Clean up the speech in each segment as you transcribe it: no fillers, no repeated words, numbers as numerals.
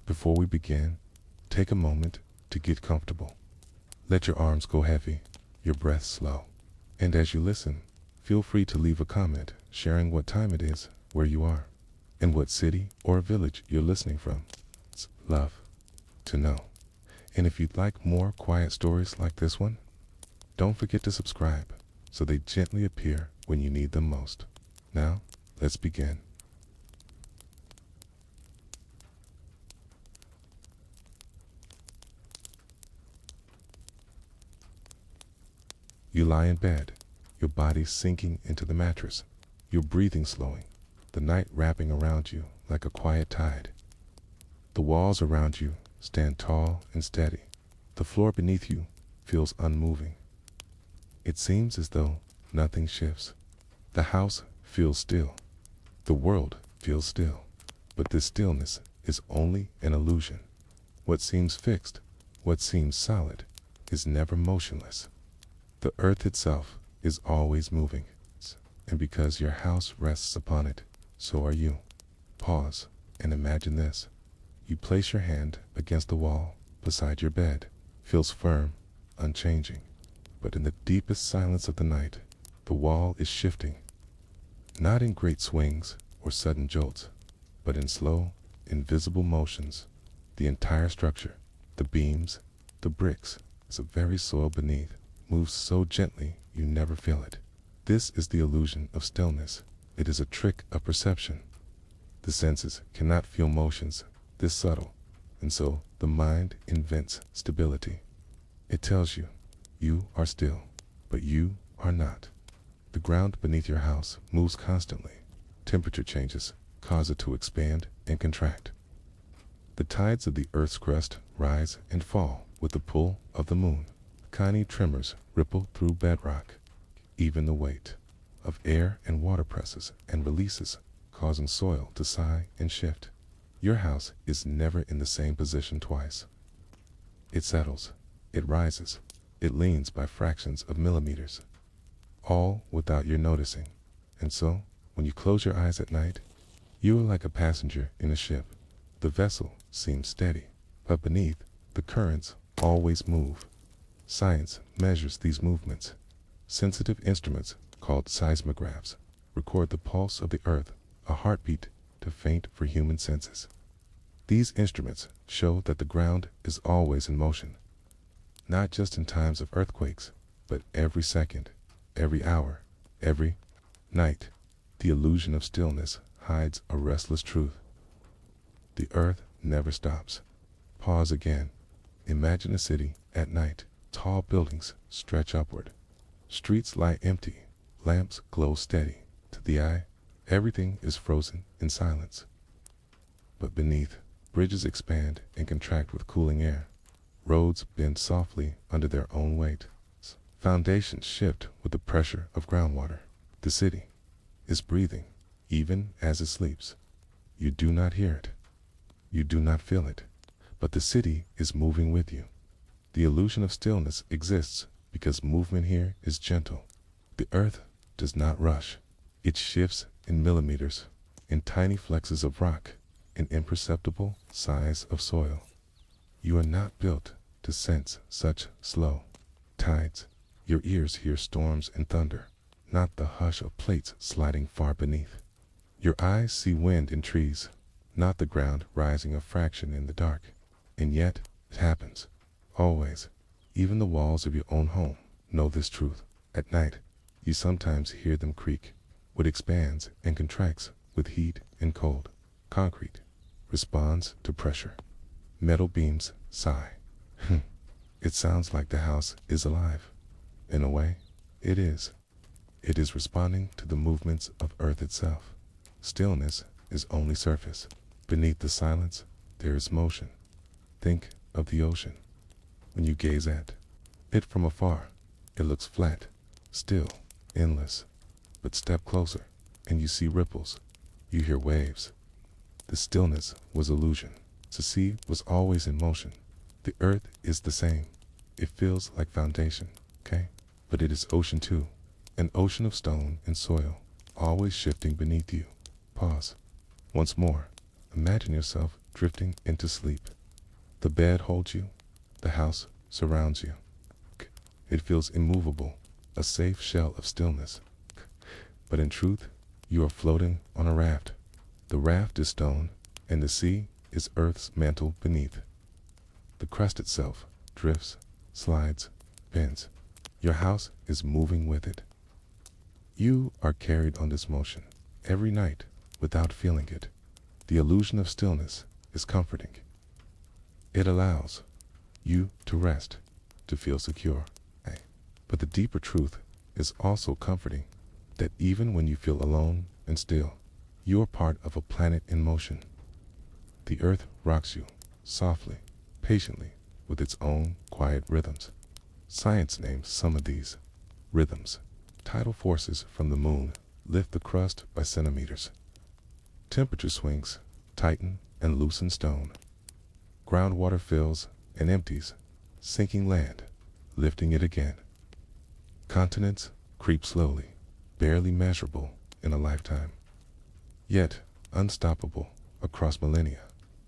Before we begin, take a moment to get comfortable. Let your arms go heavy, your breath slow. And as you listen, feel free to leave a comment sharing what time it is, where you are, and what city or village you're listening from. It's love to know. And if you'd like more quiet stories like this one, don't forget to subscribe so they gently appear when you need them most. Now, let's begin. You lie in bed, your body sinking into the mattress, your breathing slowing, the night wrapping around you like a quiet tide. The walls around you stand tall and steady. The floor beneath you feels unmoving. It seems as though nothing shifts. The house feels still. The world feels still. But this stillness is only an illusion. What seems fixed, what seems solid, is never motionless. The earth itself is always moving, and because your house rests upon it, so are you. Pause and imagine this. You place your hand against the wall beside your bed. Feels firm, unchanging. But in the deepest silence of the night, the wall is shifting. Not in great swings or sudden jolts, but in slow, invisible motions. The entire structure, the beams, the bricks, the very soil beneath, moves so gently you never feel it. This is the illusion of stillness. It is a trick of perception. The senses cannot feel motions this subtle, and so the mind invents stability. It tells you, you are still, but you are not. The ground beneath your house moves constantly. Temperature changes cause it to expand and contract. The tides of the earth's crust rise and fall with the pull of the moon. Tiny tremors ripple through bedrock. Even the weight of air and water presses and releases, causing soil to sigh and shift. Your house is never in the same position twice. It settles, it rises, it leans by fractions of millimeters, all without your noticing. And so, when you close your eyes at night, you are like a passenger in a ship. The vessel seems steady, but beneath, the currents always move. Science measures these movements. Sensitive instruments, called seismographs, record the pulse of the earth, a heartbeat too faint for human senses. These instruments show that the ground is always in motion, not just in times of earthquakes, but every second, every hour, every night. The illusion of stillness hides a restless truth. The earth never stops. Pause again. Imagine a city at night. Tall buildings stretch upward. Streets lie empty. Lamps glow steady. To the eye, everything is frozen in silence. But beneath, bridges expand and contract with cooling air. Roads bend softly under their own weight. Foundations shift with the pressure of groundwater. The city is breathing, even as it sleeps. You do not hear it. You do not feel it. But the city is moving with you. The illusion of stillness exists because movement here is gentle. The earth does not rush. It shifts in millimeters, in tiny flexes of rock, in imperceptible sighs of soil. You are not built to sense such slow tides. Your ears hear storms and thunder, not the hush of plates sliding far beneath. Your eyes see wind in trees, not the ground rising a fraction in the dark. And yet, it happens. Always. Even the walls of your own home know this truth. At night, you sometimes hear them creak. What expands and contracts with heat and cold. Concrete responds to pressure. Metal beams sigh. It sounds like the house is alive. In a way, it is. It is responding to the movements of Earth itself. Stillness is only surface. Beneath the silence, there is motion. Think of the ocean. When you gaze at it from afar, it looks flat, still, endless. But step closer, and you see ripples. You hear waves. The stillness was illusion. The sea was always in motion. The earth is the same. It feels like foundation, okay? But it is ocean too. An ocean of stone and soil, always shifting beneath you. Pause. Once more, imagine yourself drifting into sleep. The bed holds you, the house surrounds you. It feels immovable, a safe shell of stillness. But in truth, you are floating on a raft. The raft is stone, and the sea is earth's mantle beneath. The crust itself drifts, slides, bends. Your house is moving with it. You are carried on this motion every night without feeling it. The illusion of stillness is comforting. It allows you to rest, to feel secure. But the deeper truth is also comforting, that even when you feel alone and still, you are part of a planet in motion. The earth rocks you, softly, patiently, with its own quiet rhythms. Science names some of these rhythms. Tidal forces from the moon lift the crust by centimeters. Temperature swings tighten and loosen stone. Groundwater fills and empties, sinking land, lifting it again. Continents creep slowly, barely measurable in a lifetime, yet unstoppable across millennia.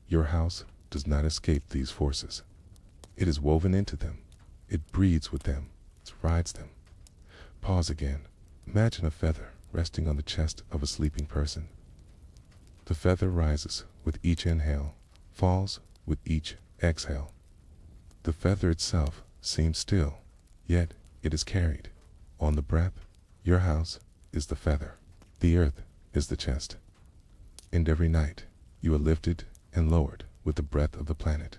Your house does not escape these forces. It is woven into them. It breathes with them. It rides them. Pause again. Imagine a feather resting on the chest of a sleeping person. The feather rises with each inhale, falls with each exhale. The feather itself seems still, yet it is carried. On the breath, your house is the feather. The earth is the chest. And every night, you are lifted and lowered with the breath of the planet.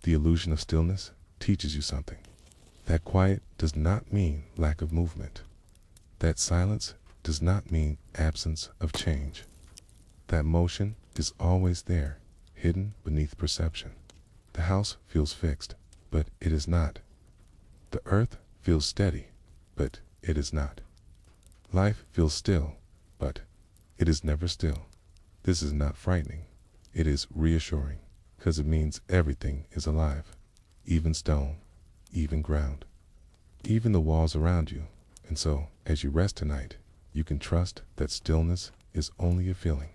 The illusion of stillness teaches you something. That quiet does not mean lack of movement. That silence does not mean absence of change. That motion is always there, hidden beneath perception. The house feels fixed, but it is not. The earth feels steady, but it is not. Life feels still, but it is never still. This is not frightening. It is reassuring, because it means everything is alive, even stone, even ground, even the walls around you. And so, as you rest tonight, you can trust that stillness is only a feeling.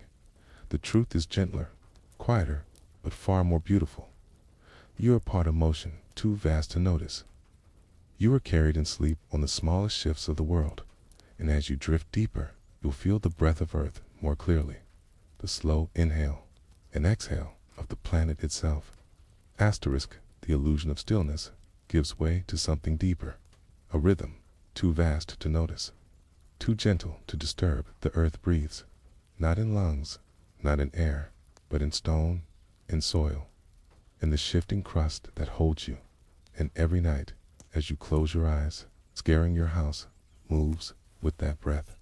The truth is gentler, quieter, but far more beautiful. You are part of motion too vast to notice. You are carried in sleep on the smallest shifts of the world, and as you drift deeper, you'll feel the breath of earth more clearly, the slow inhale and exhale of the planet itself. Asterisk, the illusion of stillness gives way to something deeper, a rhythm too vast to notice, too gentle to disturb. The earth breathes, not in lungs, not in air, but in stone, in soil, in the shifting crust that holds you. And every night, as you close your eyes, scaring your house moves with that breath.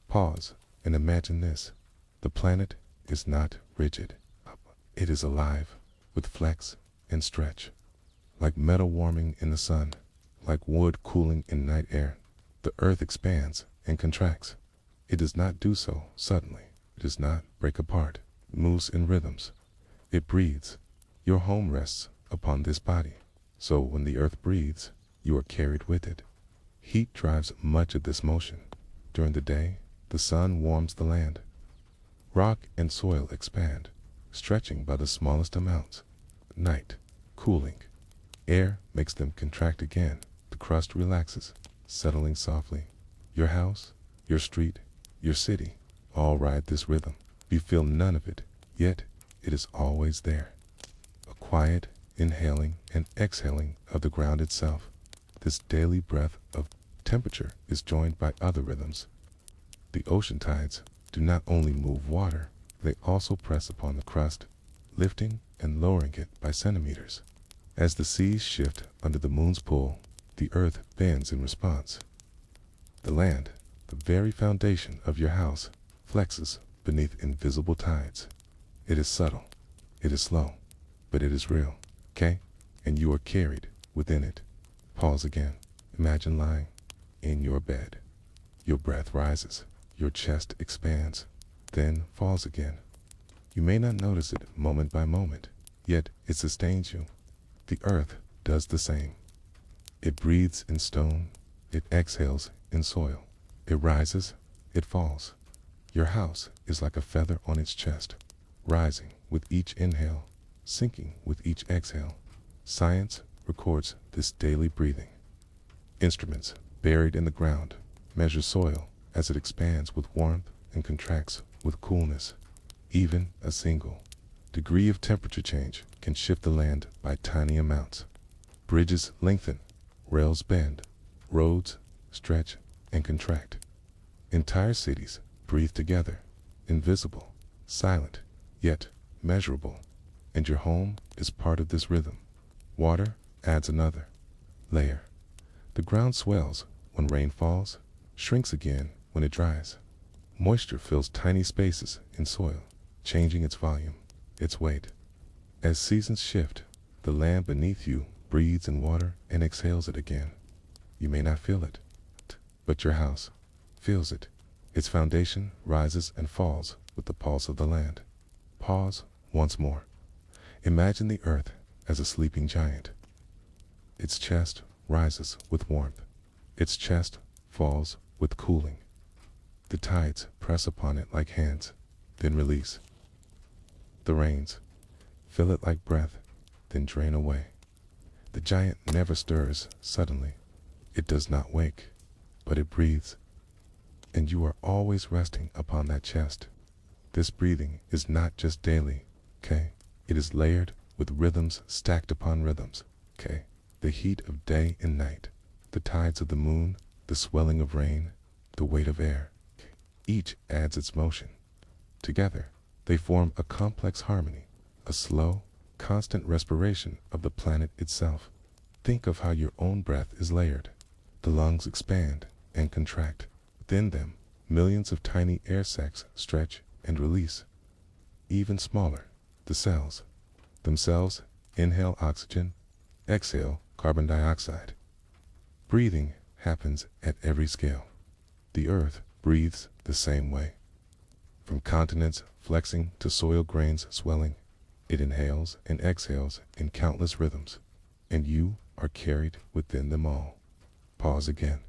Pause and imagine this. The planet is not rigid. It is alive, with flex and stretch. Like metal warming in the sun, like wood cooling in night air, the earth expands and contracts. It does not do so suddenly. It does not break apart. It moves in rhythms. It breathes. Your home rests upon this body. So when the earth breathes, you are carried with it. Heat drives much of this motion. During the day, the sun warms the land. Rock and soil expand, stretching by the smallest amounts. At night, cooling. Air makes them contract again. The crust relaxes, settling softly. Your house, your street, your city, all ride this rhythm. You feel none of it, yet it is always there. A quiet inhaling and exhaling of the ground itself. This daily breath of temperature is joined by other rhythms. The ocean tides do not only move water, they also press upon the crust, lifting and lowering it by centimeters. As the seas shift under the moon's pull, the earth bends in response. The land, the very foundation of your house, flexes beneath invisible tides. It is subtle, it is slow, but it is real, okay? And you are carried within it. Pause again. Imagine lying in your bed. Your breath rises, your chest expands, then falls again. You may not notice it moment by moment, yet it sustains you. The earth does the same. It breathes in stone, it exhales in soil. It rises, it falls. Your house is like a feather on its chest, rising with each inhale, sinking with each exhale. Science records this daily breathing. Instruments buried in the ground measure soil as it expands with warmth and contracts with coolness. Even a single degree of temperature change can shift the land by tiny amounts. Bridges lengthen, rails bend, roads stretch and contract. Entire cities breathe together, invisible, silent, yet measurable. And your home is part of this rhythm. Water adds another layer. The ground swells when rain falls, shrinks again when it dries. Moisture fills tiny spaces in soil, changing its volume, its weight. As seasons shift, the land beneath you breathes in water and exhales it again. You may not feel it, but your house feels it. Its foundation rises and falls with the pulse of the land. Pause once more. Imagine the earth as a sleeping giant. Its chest rises with warmth. Its chest falls with cooling. The tides press upon it like hands, then release. The rains fill it like breath, then drain away. The giant never stirs suddenly. It does not wake, but it breathes. And you are always resting upon that chest. This breathing is not just daily, okay? It is layered with rhythms stacked upon rhythms, okay? The heat of day and night, the tides of the moon, the swelling of rain, the weight of air. Each adds its motion. Together, they form a complex harmony, a slow, constant respiration of the planet itself. Think of how your own breath is layered. The lungs expand and contract. Within them, millions of tiny air sacs stretch and release. Even smaller, the cells themselves inhale oxygen, exhale carbon dioxide. Breathing happens at every scale. The earth breathes the same way. From continents flexing to soil grains swelling, it inhales and exhales in countless rhythms, and you are carried within them all. Pause again.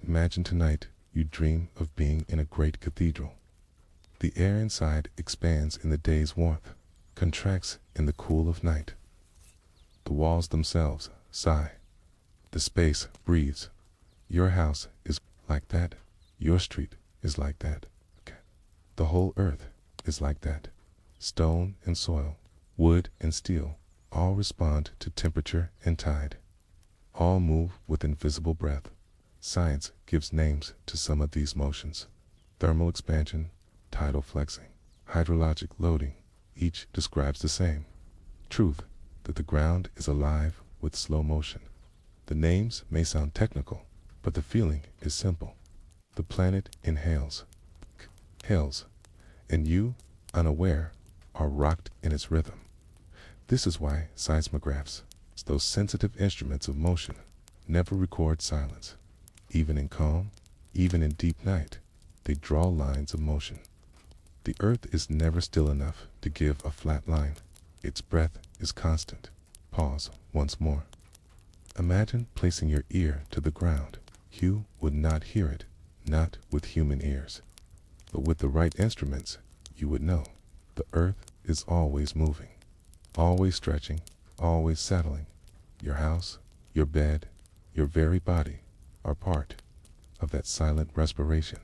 Imagine tonight you dream of being in a great cathedral. The air inside expands in the day's warmth, contracts in the cool of night. The walls themselves sigh. The space breathes. Your house is like that. Your street is like that. The whole earth is like that. Stone and soil, wood and steel, all respond to temperature and tide. All move with invisible breath. Science gives names to some of these motions. Thermal expansion, tidal flexing, hydrologic loading, each describes the same truth, that the ground is alive with slow motion. The names may sound technical, but the feeling is simple. The planet inhales, exhales, and you, unaware, are rocked in its rhythm. This is why seismographs, those sensitive instruments of motion, never record silence. Even in calm, even in deep night, they draw lines of motion. The earth is never still enough to give a flat line. Its breath is constant. Pause once more. Imagine placing your ear to the ground. You would not hear it, not with human ears. But with the right instruments, you would know. The earth is always moving, always stretching, always settling. Your house, your bed, your very body are part of that silent respiration.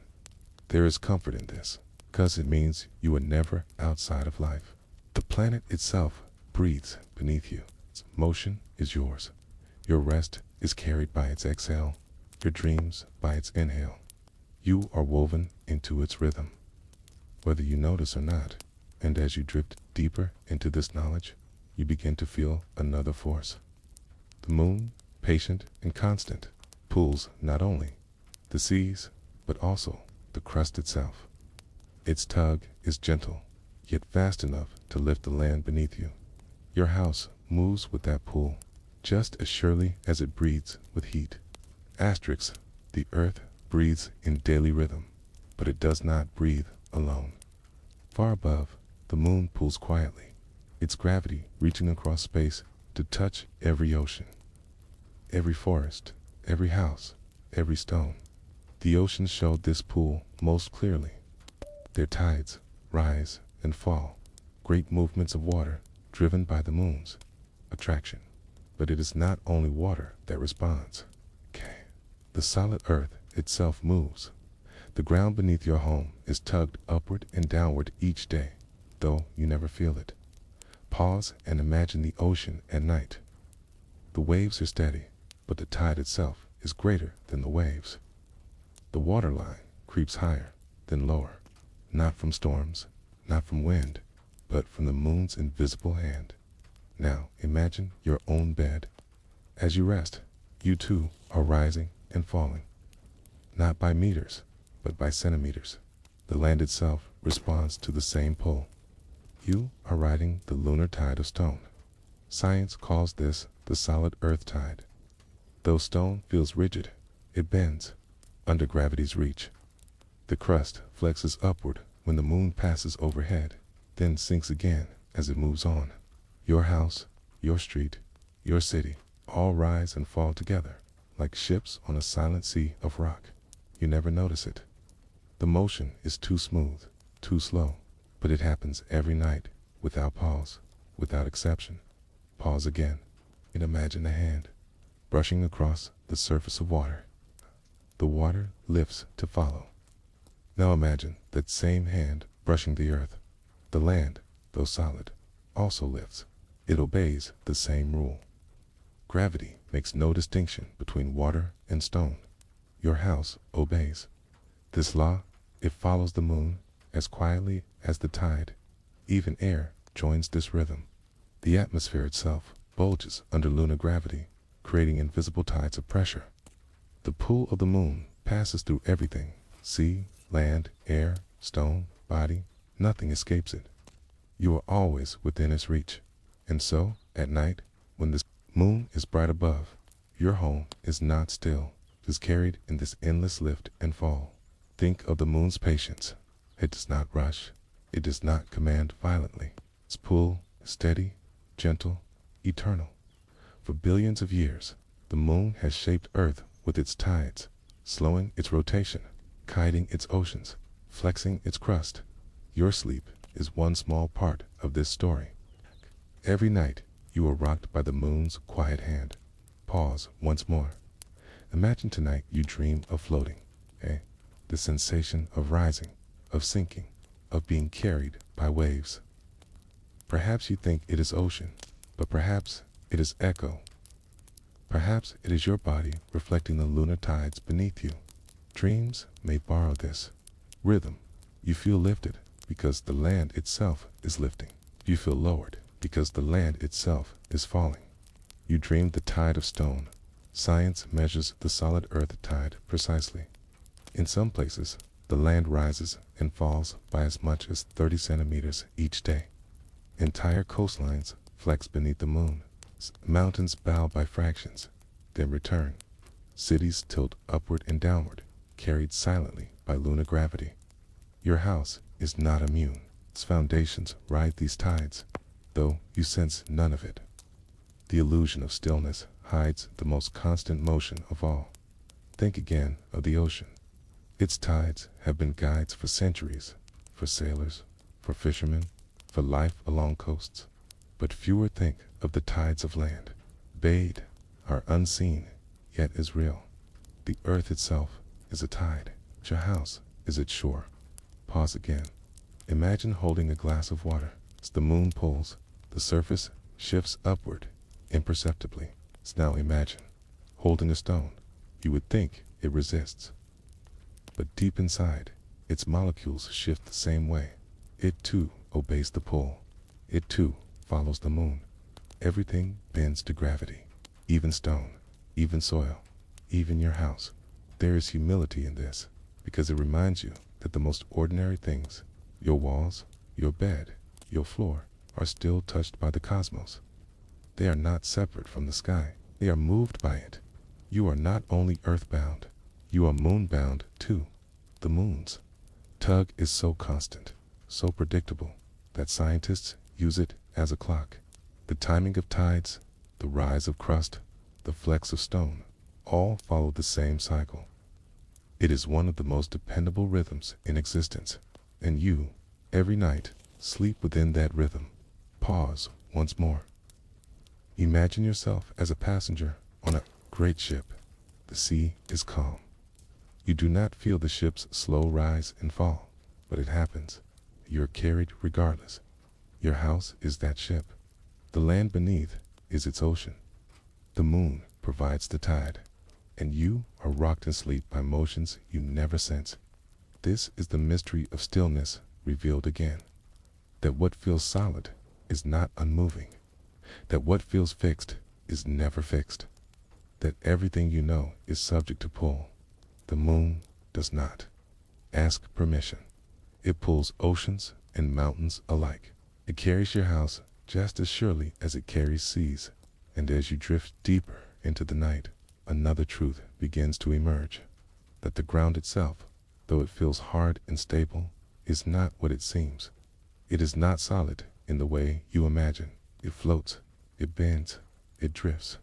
There is comfort in this, because it means you are never outside of life. The planet itself breathes beneath you. Its motion is yours. Your rest is carried by its exhale, your dreams by its inhale. You are woven into its rhythm, whether you notice or not. And as you drift deeper into this knowledge, you begin to feel another force. The moon, patient and constant, pulls not only the seas, but also the crust itself. Its tug is gentle, yet fast enough to lift the land beneath you. Your house moves with that pull, just as surely as it breathes with heat. Asterisk, the earth breathes in daily rhythm, but it does not breathe alone. Far above, the moon pulls quietly, its gravity reaching across space to touch every ocean, every forest, every house, every stone. The oceans showed this pull most clearly. Their tides rise and fall, great movements of water driven by the moon's attraction. But it is not only water that responds. Okay. The solid earth itself moves. The ground beneath your home is tugged upward and downward each day, though you never feel it. Pause and imagine the ocean at night. The waves are steady, but the tide itself is greater than the waves. The water line creeps higher, then lower, not from storms, not from wind, but from the moon's invisible hand. Now imagine your own bed. As you rest, you too are rising and falling, not by meters, but by centimeters. The land itself responds to the same pull. You are riding the lunar tide of stone. Science calls this the solid earth tide. Though stone feels rigid, it bends under gravity's reach. The crust flexes upward when the moon passes overhead, then sinks again as it moves on. Your house, your street, your city, all rise and fall together, like ships on a silent sea of rock. You never notice it. The motion is too smooth, too slow, but it happens every night, without pause, without exception. Pause again, and imagine a hand brushing across the surface of water. The water lifts to follow. Now imagine that same hand brushing the earth. The land, though solid, also lifts. It obeys the same rule. Gravity makes no distinction between water and stone. Your house obeys this law. It follows the moon as quietly as the tide. Even air joins this rhythm. The atmosphere itself bulges under lunar gravity, creating invisible tides of pressure. The pull of the moon passes through everything: sea, land, air, stone, body. Nothing escapes it. You are always within its reach. And so, at night, when the moon is bright above, your home is not still, is carried in this endless lift and fall. Think of the moon's patience. It does not rush. It does not command violently. Its pull is steady, gentle, eternal. For billions of years, the moon has shaped Earth with its tides, slowing its rotation, guiding its oceans, flexing its crust. Your sleep is one small part of this story. Every night, you are rocked by the moon's quiet hand. Pause once more. Imagine tonight you dream of floating, the sensation of rising, of sinking, of being carried by waves. Perhaps you think it is ocean, but perhaps it is echo. Perhaps it is your body reflecting the lunar tides beneath you. Dreams may borrow this rhythm. You feel lifted because the land itself is lifting. You feel lowered because the land itself is falling. You dream the tide of stone. Science measures the solid earth tide precisely. In some places, the land rises and falls by as much as 30 centimeters each day. Entire coastlines flex beneath the moon. Mountains bow by fractions, then return. Cities tilt upward and downward, carried silently by lunar gravity. Your house is not immune. Its foundations ride these tides, though you sense none of it. The illusion of stillness hides the most constant motion of all. Think again of the ocean. Its tides have been guides for centuries, for sailors, for fishermen, for life along coasts. But fewer think of the tides of land. Bathed, are unseen, yet is real. The earth itself is a tide. Your house is its shore. Pause again. Imagine holding a glass of water. As the moon pulls, the surface shifts upward imperceptibly. Now imagine holding a stone. You would think it resists. But deep inside, its molecules shift the same way. It too obeys the pull. It too follows the moon. Everything bends to gravity. Even stone, even soil, even your house. There is humility in this, because it reminds you that the most ordinary things, your walls, your bed, your floor, are still touched by the cosmos. They are not separate from the sky. They are moved by it. You are not only earthbound, you are moonbound too. The moon's tug is so constant, so predictable, that scientists use it as a clock. The timing of tides, the rise of crust, the flex of stone, all follow the same cycle. It is one of the most dependable rhythms in existence, and you, every night, sleep within that rhythm. Pause once more. Imagine yourself as a passenger on a great ship. The sea is calm. You do not feel the ship's slow rise and fall, but it happens. You're carried regardless. Your house is that ship. The land beneath is its ocean. The moon provides the tide, and you are rocked in sleep by motions you never sense. This is the mystery of stillness revealed again. That what feels solid is not unmoving. That what feels fixed is never fixed. That everything you know is subject to pull. The moon does not ask permission. It pulls oceans and mountains alike. It carries your house just as surely as it carries seas. And as you drift deeper into the night, another truth begins to emerge. That the ground itself, though it feels hard and stable, is not what it seems. It is not solid in the way you imagine. It floats, it bends, it drifts.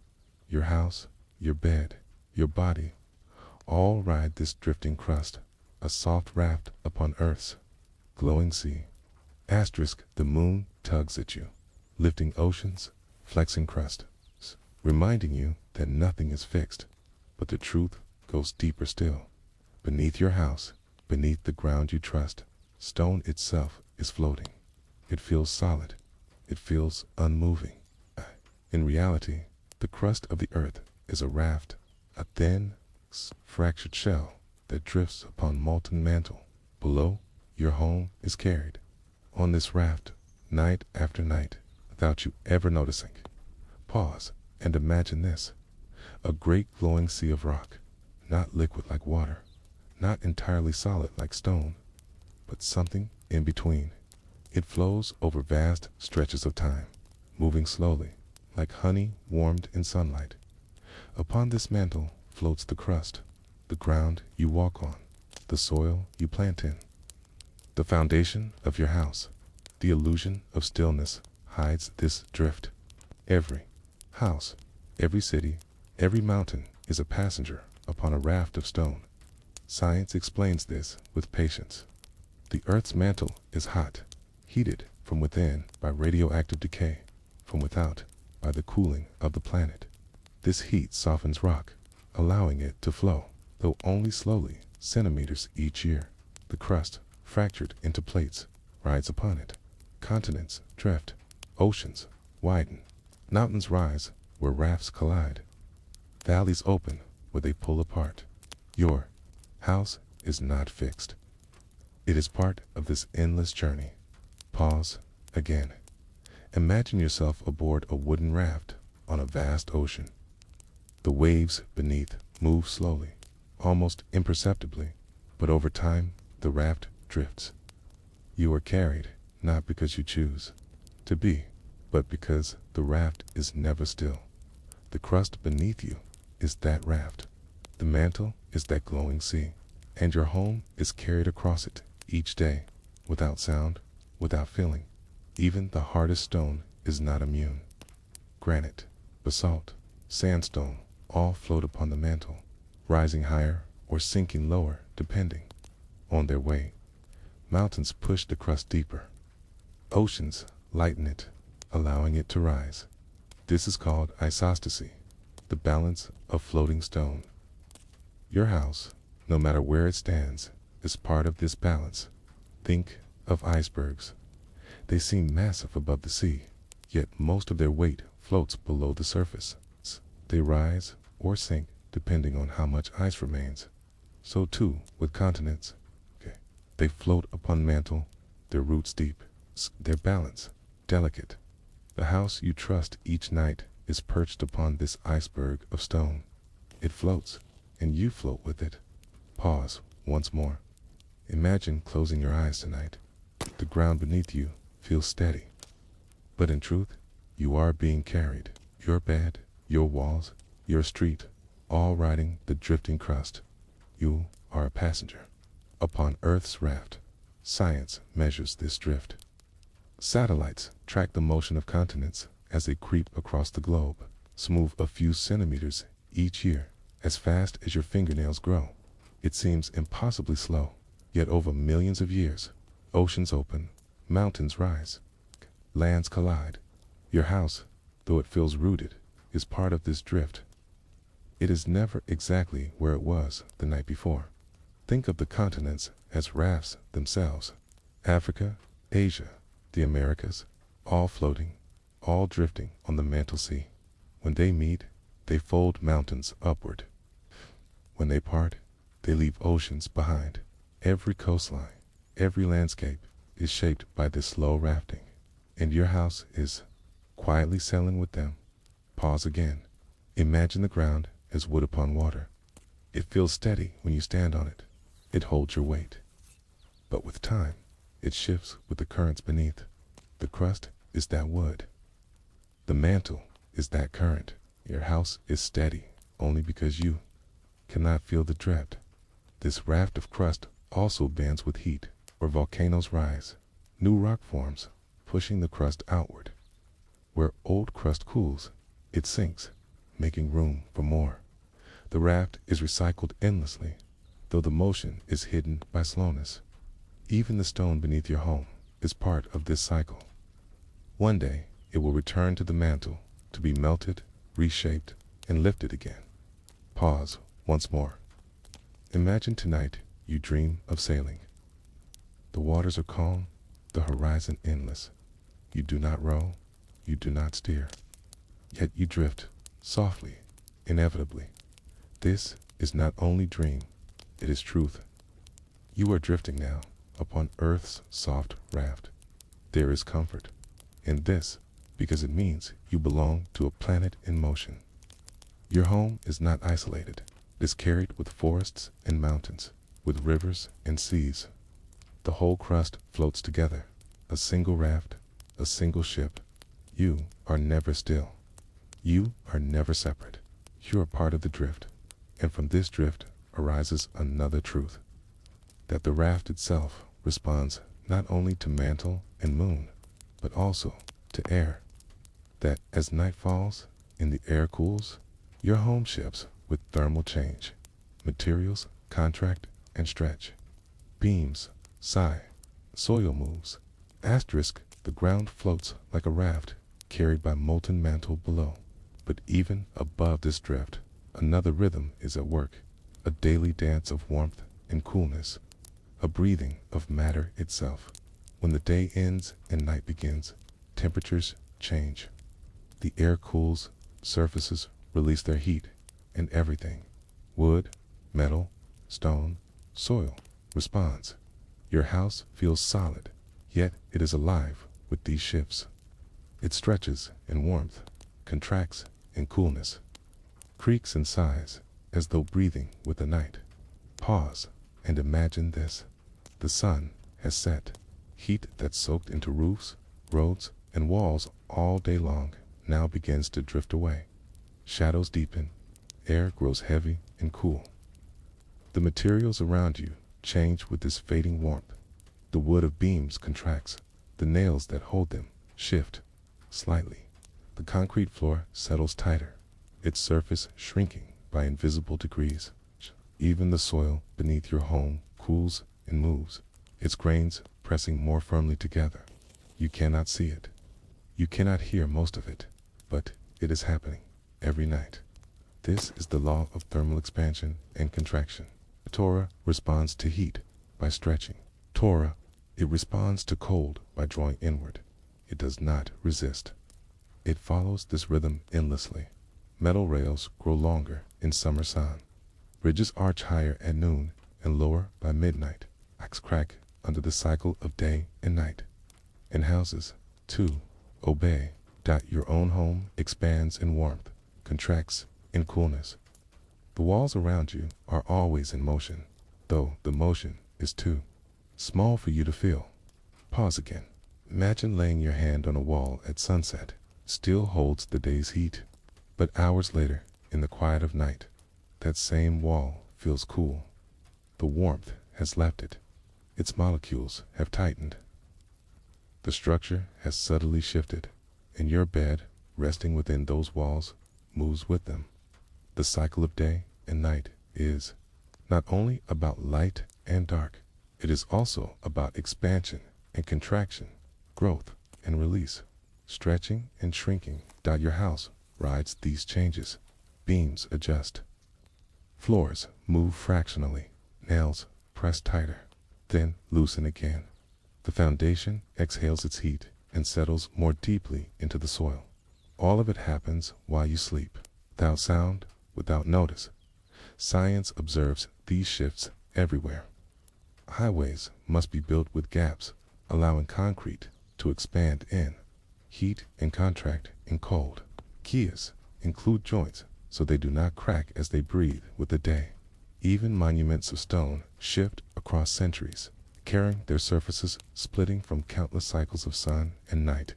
Your house, your bed, your body, all ride this drifting crust, a soft raft upon Earth's glowing sea. Asterisk, the moon tugs at you, lifting oceans, flexing crust, reminding you that nothing is fixed, but the truth goes deeper still. Beneath your house, beneath the ground you trust, stone itself is floating. It feels solid. It feels unmoving. In reality, the crust of the earth is a raft, a thin, fractured shell that drifts upon molten mantle. Below, your home is carried on this raft, night after night, without you ever noticing. Pause and imagine this. A great glowing sea of rock, not liquid like water, not entirely solid like stone, but something in between. It flows over vast stretches of time, moving slowly, like honey warmed in sunlight. Upon this mantle floats the crust, the ground you walk on, the soil you plant in. The foundation of your house, the illusion of stillness, hides this drift. Every house, every city, every mountain is a passenger upon a raft of stone. Science explains this with patience. The Earth's mantle is hot, heated from within by radioactive decay, from without by the cooling of the planet. This heat softens rock, allowing it to flow, though only slowly, centimeters each year. The crust, fractured into plates, rides upon it. Continents drift, oceans widen, mountains rise where rafts collide, valleys open where they pull apart. Your house is not fixed. It is part of this endless journey. Pause again. Imagine yourself aboard a wooden raft on a vast ocean. The waves beneath move slowly, almost imperceptibly, but over time the raft drifts. You are carried not because you choose to be, but because the raft is never still. The crust beneath you is that raft. The mantle is that glowing sea, and your home is carried across it each day, without sound, without feeling. Even the hardest stone is not immune. Granite, basalt, sandstone all float upon the mantle, rising higher or sinking lower depending on their weight. Mountains push the crust deeper. Oceans lighten it, allowing it to rise. This is called isostasy, the balance of floating stone. Your house, no matter where it stands, is part of this balance. Think of icebergs. They seem massive above the sea, yet most of their weight floats below the surface. They rise or sink depending on how much ice remains. So too with continents. They float upon mantle, their roots deep, their balance delicate. The house you trust each night is perched upon this iceberg of stone. It floats, and you float with it. Pause once more. Imagine closing your eyes tonight. The ground beneath you feels steady. But in truth, you are being carried. Your bed, your walls, your street, all riding the drifting crust. You are a passenger upon Earth's raft. Science measures this drift. Satellites track the motion of continents as they creep across the globe, smooth a few centimeters each year, as fast as your fingernails grow. It seems impossibly slow, yet over millions of years, oceans open, mountains rise, lands collide, Your house, though it feels rooted, is part of this drift. It is never exactly where it was the night before. Think of the continents as rafts themselves. Africa, Asia, the Americas, all floating, all drifting on the mantle sea. When they meet, they fold mountains upward. When they part, they leave oceans behind. Every coastline, every landscape is shaped by this slow rafting. And your house is quietly sailing with them. Pause again. Imagine the ground as wood upon water. It feels steady when you stand on it. It holds your weight. But with time, it shifts with the currents beneath. The crust is that wood. The mantle is that current. Your house is steady only because you cannot feel the drift. This raft of crust also bends with heat, where volcanoes rise. New rock forms, pushing the crust outward. Where old crust cools, it sinks, making room for more. The raft is recycled endlessly, though the motion is hidden by slowness. Even the stone beneath your home is part of this cycle. One day, it will return to the mantle to be melted, reshaped, and lifted again. Pause once more. Imagine tonight you dream of sailing. The waters are calm, the horizon endless. You do not row, you do not steer. Yet you drift, softly, inevitably. This is not only dream, it is truth. You are drifting now upon Earth's soft raft. There is comfort in this because it means you belong to a planet in motion. Your home is not isolated. It is carried with forests and mountains, with rivers and seas. The whole crust floats together, a single raft, a single ship. You are never still. You are never separate. You are part of the drift. And from this drift arises another truth, that the raft itself responds not only to mantle and moon, but also to air. That as night falls and the air cools, your home shifts with thermal change. Materials contract and stretch. Beams sigh. Soil moves. Asterisk, the ground floats like a raft carried by molten mantle below. But even above this drift, another rhythm is at work, a daily dance of warmth and coolness, a breathing of matter itself. When the day ends and night begins, temperatures change. The air cools, surfaces release their heat, and everything, wood, metal, stone, soil, responds. Your house feels solid, yet it is alive with these shifts. It stretches in warmth, contracts in coolness, creaks and sighs as though breathing with the night. Pause and imagine this. The sun has set. Heat that soaked into roofs, roads, and walls all day long now begins to drift away. Shadows deepen. Air grows heavy and cool. The materials around you change with this fading warmth. The wood of beams contracts. The nails that hold them shift slightly. The concrete floor settles tighter, its surface shrinking by invisible degrees. Even the soil beneath your home cools and moves, its grains pressing more firmly together. You cannot see it. You cannot hear most of it, but it is happening every night. This is the law of thermal expansion and contraction. Torah responds to heat by stretching. Torah, it responds to cold by drawing inward. It does not resist. It follows this rhythm endlessly. Metal rails grow longer in summer sun. Ridges arch higher at noon and lower by midnight. Cracks crack under the cycle of day and night. And houses, too, obey. Your own home expands in warmth, contracts in coolness. The walls around you are always in motion, though the motion is too small for you to feel. Pause again. Imagine laying your hand on a wall at sunset. Still holds the day's heat, but hours later, in the quiet of night, that same wall feels cool. The warmth has left it. Its molecules have tightened. The structure has subtly shifted, and your bed, resting within those walls, moves with them. The cycle of day and night is not only about light and dark, it is also about expansion and contraction, growth and release. stretching and shrinking. Your house rides these changes. Beams adjust. Floors move fractionally. Nails press tighter, then loosen again. The foundation exhales its heat and settles more deeply into the soil. All of it happens while you sleep, without sound, without notice. Science observes these shifts everywhere. Highways must be built with gaps, allowing concrete to expand in heat and contract in cold. Keys include joints so they do not crack as they breathe with the day. Even monuments of stone shift across centuries, carrying their surfaces splitting from countless cycles of sun and night.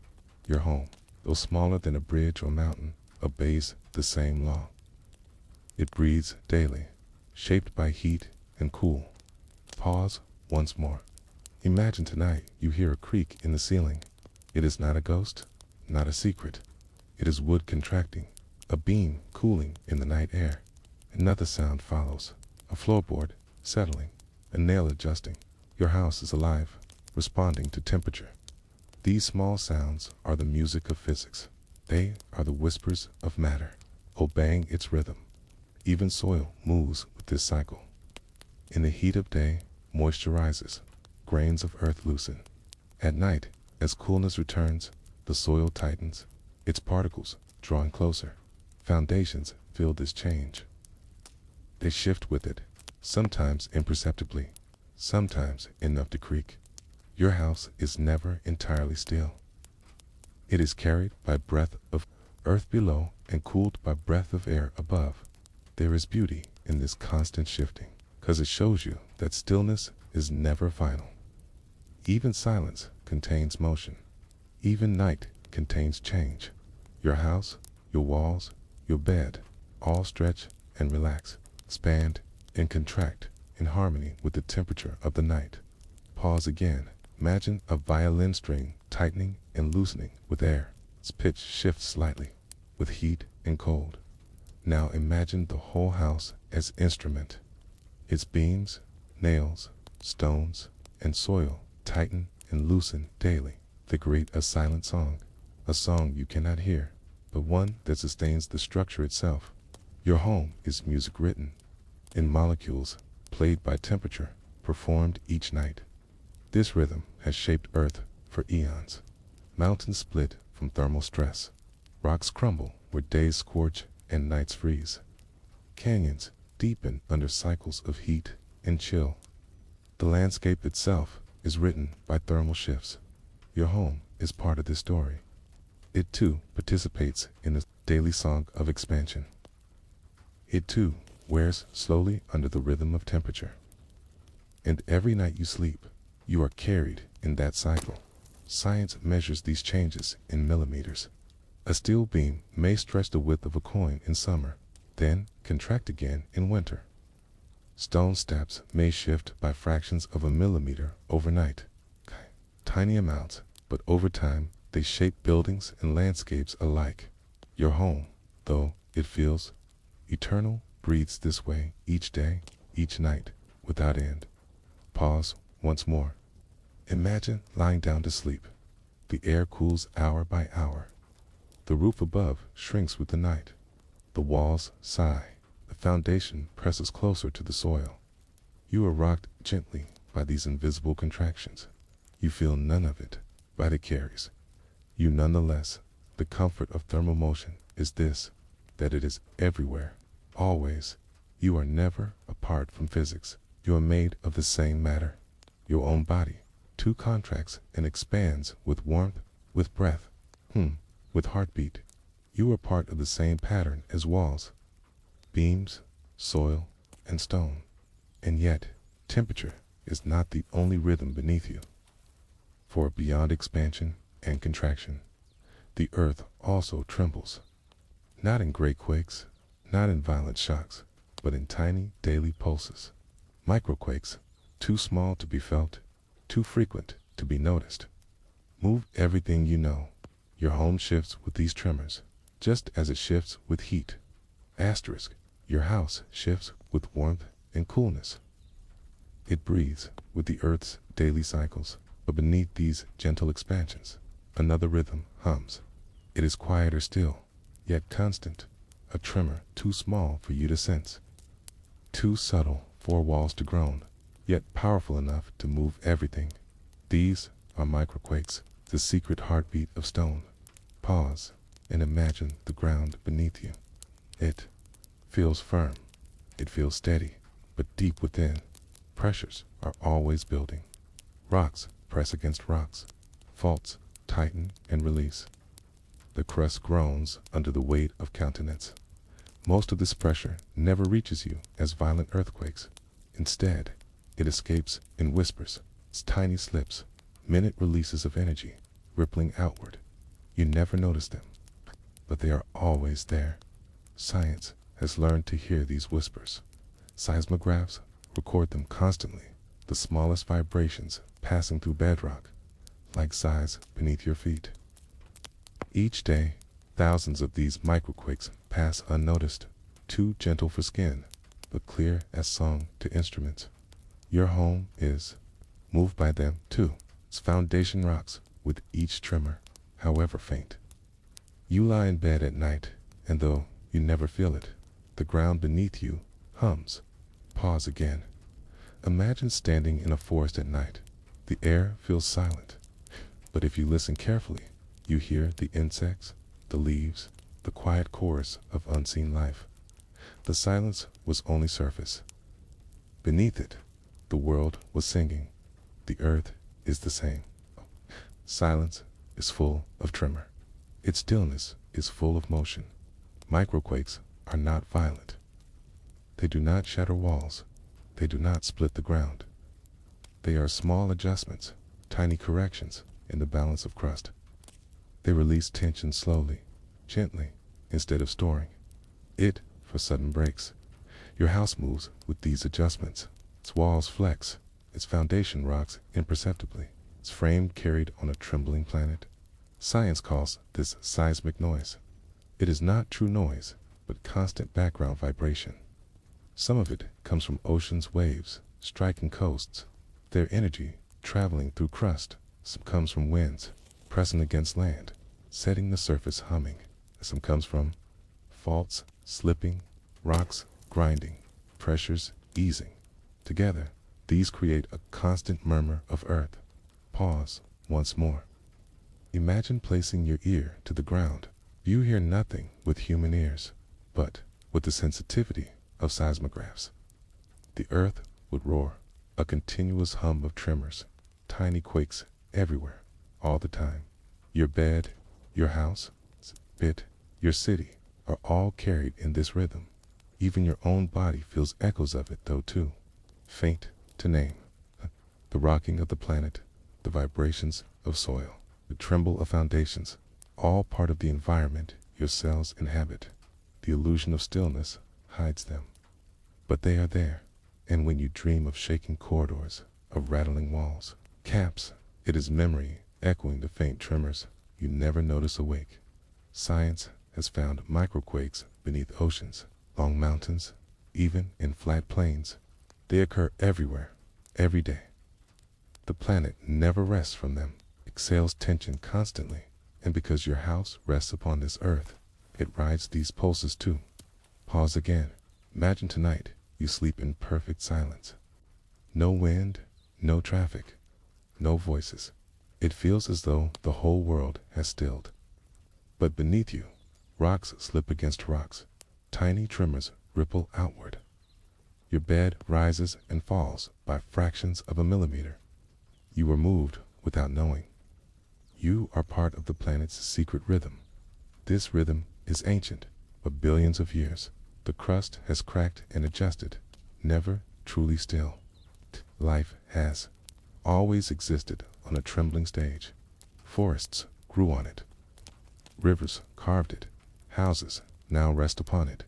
Your home, though smaller than a bridge or mountain, obeys the same law. It breathes daily, shaped by heat and cool. Pause once more. Imagine tonight you hear a creak in the ceiling. It is not a ghost, not a secret. It is wood contracting, a beam cooling in the night air. Another sound follows, a floorboard settling, a nail adjusting. Your house is alive, responding to temperature. These small sounds are the music of physics. They are the whispers of matter, obeying its rhythm. Even soil moves with this cycle. In the heat of day, moisture rises, grains of earth loosen. At night, as coolness returns, the soil tightens, its particles drawing closer. Foundations feel this change. They shift with it, sometimes imperceptibly, sometimes enough to creak. Your house is never entirely still. It is carried by breath of earth below and cooled by breath of air above. There is beauty in this constant shifting, because it shows you that stillness is never final. Even silence contains motion. Even night contains change. Your house, your walls, your bed, all stretch and relax, expand and contract in harmony with the temperature of the night. Pause again. Imagine a violin string tightening and loosening with air. Its pitch shifts slightly with heat and cold. Now imagine the whole house as instrument. Its beams, nails, stones, and soil tighten and loosen daily. They create a silent song, a song you cannot hear, but one that sustains the structure itself. Your home is music written in molecules, played by temperature, performed each night. This rhythm has shaped Earth for eons. Mountains split from thermal stress. Rocks crumble where days scorch and nights freeze. Canyons deepen under cycles of heat and chill. The landscape itself is written by thermal shifts. Your home is part of this story. It too participates in the daily song of expansion. It too wears slowly under the rhythm of temperature. And every night you sleep, you are carried in that cycle. Science measures these changes in millimeters. A steel beam may stretch the width of a coin in summer, then contract again in winter. Stone steps may shift by fractions of a millimeter overnight. Tiny amounts, but over time they shape buildings and landscapes alike. Your home, though it feels eternal, breathes this way each day, each night, without end. Pause once more. Imagine lying down to sleep. The air cools hour by hour. The roof above shrinks with the night. The walls sigh. The foundation presses closer to the soil. You are rocked gently by these invisible contractions. You feel none of it, but it carries you nonetheless. The comfort of thermal motion is this, that it is everywhere, always. You are never apart from physics. You are made of the same matter. Your own body too contracts and expands with warmth, with breath, with heartbeat. You are part of the same pattern as walls, beams, soil, and stone. And yet, temperature is not the only rhythm beneath you. For beyond expansion and contraction, the earth also trembles. Not in great quakes, not in violent shocks, but in tiny daily pulses. Microquakes, too small to be felt, too frequent to be noticed. Move everything you know. Your home shifts with these tremors, just as it shifts with heat. Asterisk, your house shifts with warmth and coolness. It breathes with the earth's daily cycles, but beneath these gentle expansions, another rhythm hums. It is quieter still, yet constant, a tremor too small for you to sense, too subtle for walls to groan, yet powerful enough to move everything. These are microquakes, the secret heartbeat of stone. Pause and imagine the ground beneath you. It feels firm, it feels steady, but deep within, pressures are always building. Rocks press against rocks, faults tighten and release. The crust groans under the weight of countenance. Most of this pressure never reaches you as violent earthquakes. Instead, it escapes in whispers, tiny slips, minute releases of energy, rippling outward. You never notice them, but they are always there. Science has learned to hear these whispers. Seismographs record them constantly, the smallest vibrations passing through bedrock, like sighs beneath your feet. Each day, thousands of these microquakes pass unnoticed, too gentle for skin, but clear as song to instruments. Your home is moved by them too. Its foundation rocks with each tremor, however faint. You lie in bed at night, and though you never feel it, the ground beneath you hums. Pause again. Imagine standing in a forest at night. The air feels silent, but if you listen carefully, you hear the insects, the leaves, the quiet chorus of unseen life. The silence was only surface. Beneath it, the world was singing. The earth is the same. Silence is full of tremor. Its stillness is full of motion. Microquakes are not violent. They do not shatter walls. They do not split the ground. They are small adjustments, tiny corrections in the balance of crust. They release tension slowly, gently, instead of storing it for sudden breaks. Your house moves with these adjustments. Its walls flex, its foundation rocks imperceptibly, its frame carried on a trembling planet. Science calls this seismic noise. It is not true noise, but constant background vibration. Some of it comes from ocean's waves striking coasts, their energy traveling through crust. Some comes from winds pressing against land, setting the surface humming. Some comes from faults slipping, rocks grinding, pressures easing. Together, these create a constant murmur of earth. Pause once more. Imagine placing your ear to the ground. You hear nothing with human ears, but with the sensitivity of seismographs. The earth would roar, a continuous hum of tremors, tiny quakes everywhere, all the time. Your bed, your house, your city are all carried in this rhythm. Even your own body feels echoes of it, though too faint to name. The rocking of the planet, the vibrations of soil, the tremble of foundations, all part of the environment your cells inhabit. The illusion of stillness hides them, but they are there. And when you dream of shaking corridors, of rattling walls, caps, it is memory echoing the faint tremors you never notice awake. Science has found microquakes beneath oceans, along mountains, even in flat plains. They occur everywhere, every day. The planet never rests from them, exhales tension constantly, and because your house rests upon this earth, it rides these pulses too. Pause again. Imagine tonight you sleep in perfect silence. No wind, no traffic, no voices. It feels as though the whole world has stilled. But beneath you, rocks slip against rocks. Tiny tremors ripple outward. Your bed rises and falls by fractions of a millimeter. You were moved without knowing. You are part of the planet's secret rhythm. This rhythm is ancient, but billions of years. The crust has cracked and adjusted, never truly still. Life has always existed on a trembling stage. Forests grew on it. Rivers carved it. Houses now rest upon it.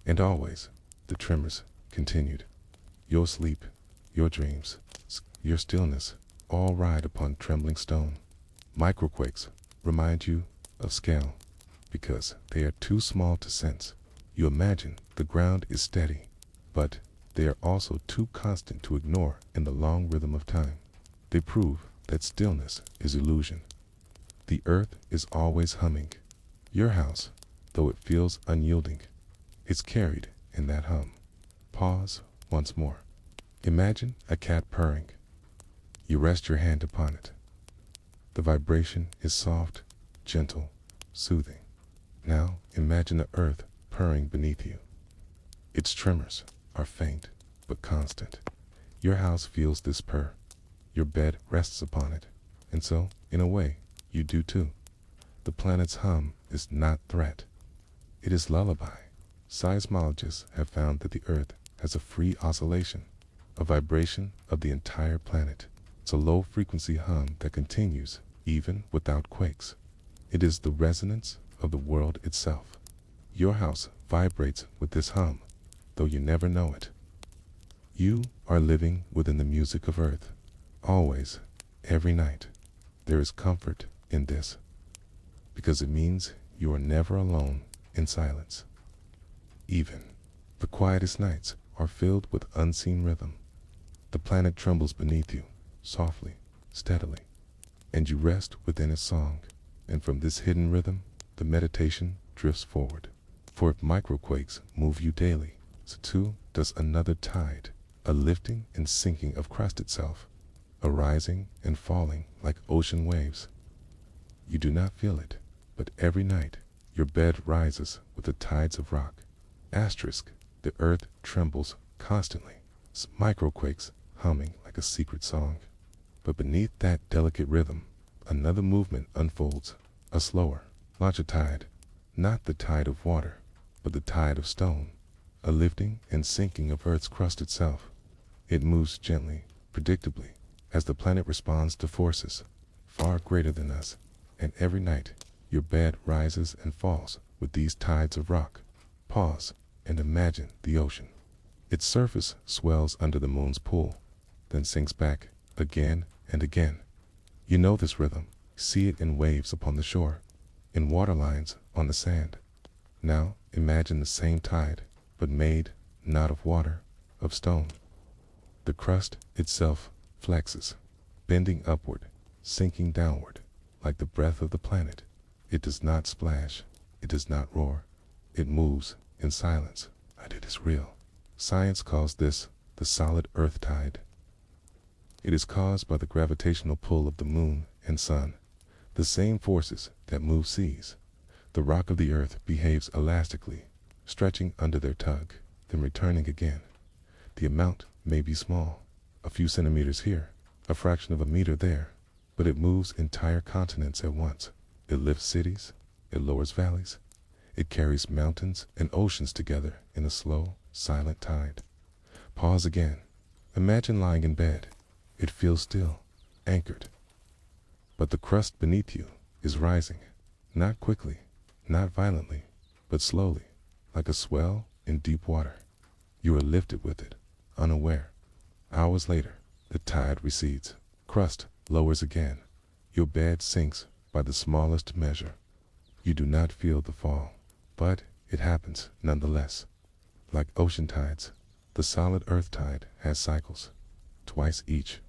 And always, the tremors continued. Your sleep, your dreams, your stillness, all ride upon trembling stone. Microquakes remind you of scale, because they are too small to sense. You imagine the ground is steady, but they are also too constant to ignore in the long rhythm of time. They prove that stillness is illusion. The earth is always humming. Your house, though it feels unyielding, is carried in that hum. Pause once more. Imagine a cat purring. You rest your hand upon it. The vibration is soft, gentle, soothing. Now imagine the earth purring beneath you. Its tremors are faint but constant. Your house feels this purr. Your bed rests upon it. And so, in a way, you do too. The planet's hum is not threat. It is lullaby. Seismologists have found that the earth has a free oscillation, a vibration of the entire planet. It's a low-frequency hum that continues even without quakes. It is the resonance of the world itself. Your house vibrates with this hum, though you never know it. You are living within the music of earth. Always, every night. There is comfort in this, because it means you are never alone in silence. Even the quietest nights are filled with unseen rhythm. The planet trembles beneath you, softly, steadily, and you rest within its song. And from this hidden rhythm, the meditation drifts forward. For if microquakes move you daily, so too does another tide, a lifting and sinking of crust itself, a rising and falling like ocean waves. You do not feel it, but every night your bed rises with the tides of rock. Asterisk, the earth trembles constantly, microquakes humming like a secret song. But beneath that delicate rhythm, another movement unfolds, a slower, larger tide, not the tide of water, but the tide of stone, a lifting and sinking of Earth's crust itself. It moves gently, predictably, as the planet responds to forces far greater than us, and every night your bed rises and falls with these tides of rock. Pause and imagine the ocean. Its surface swells under the moon's pull, then sinks back again and again. You know this rhythm, see it in waves upon the shore, in water lines on the sand. Now imagine the same tide, but made not of water, of stone. The crust itself flexes, bending upward, sinking downward, like the breath of the planet. It does not splash, it does not roar, it moves in silence. It is real. Science calls this the solid earth tide. It is caused by the gravitational pull of the moon and sun, the same forces that move seas. The rock of the earth behaves elastically, stretching under their tug, then returning again. The amount may be small, a few centimeters here, a fraction of a meter there, but it moves entire continents at once. It lifts cities, it lowers valleys, it carries mountains and oceans together in a slow, silent tide. Pause again. Imagine lying in bed. It feels still, anchored. But the crust beneath you is rising, not quickly, not violently, but slowly, like a swell in deep water. You are lifted with it, unaware. Hours later, the tide recedes. Crust lowers again. Your bed sinks by the smallest measure. You do not feel the fall, but it happens nonetheless. Like ocean tides, the solid earth tide has cycles. Twice each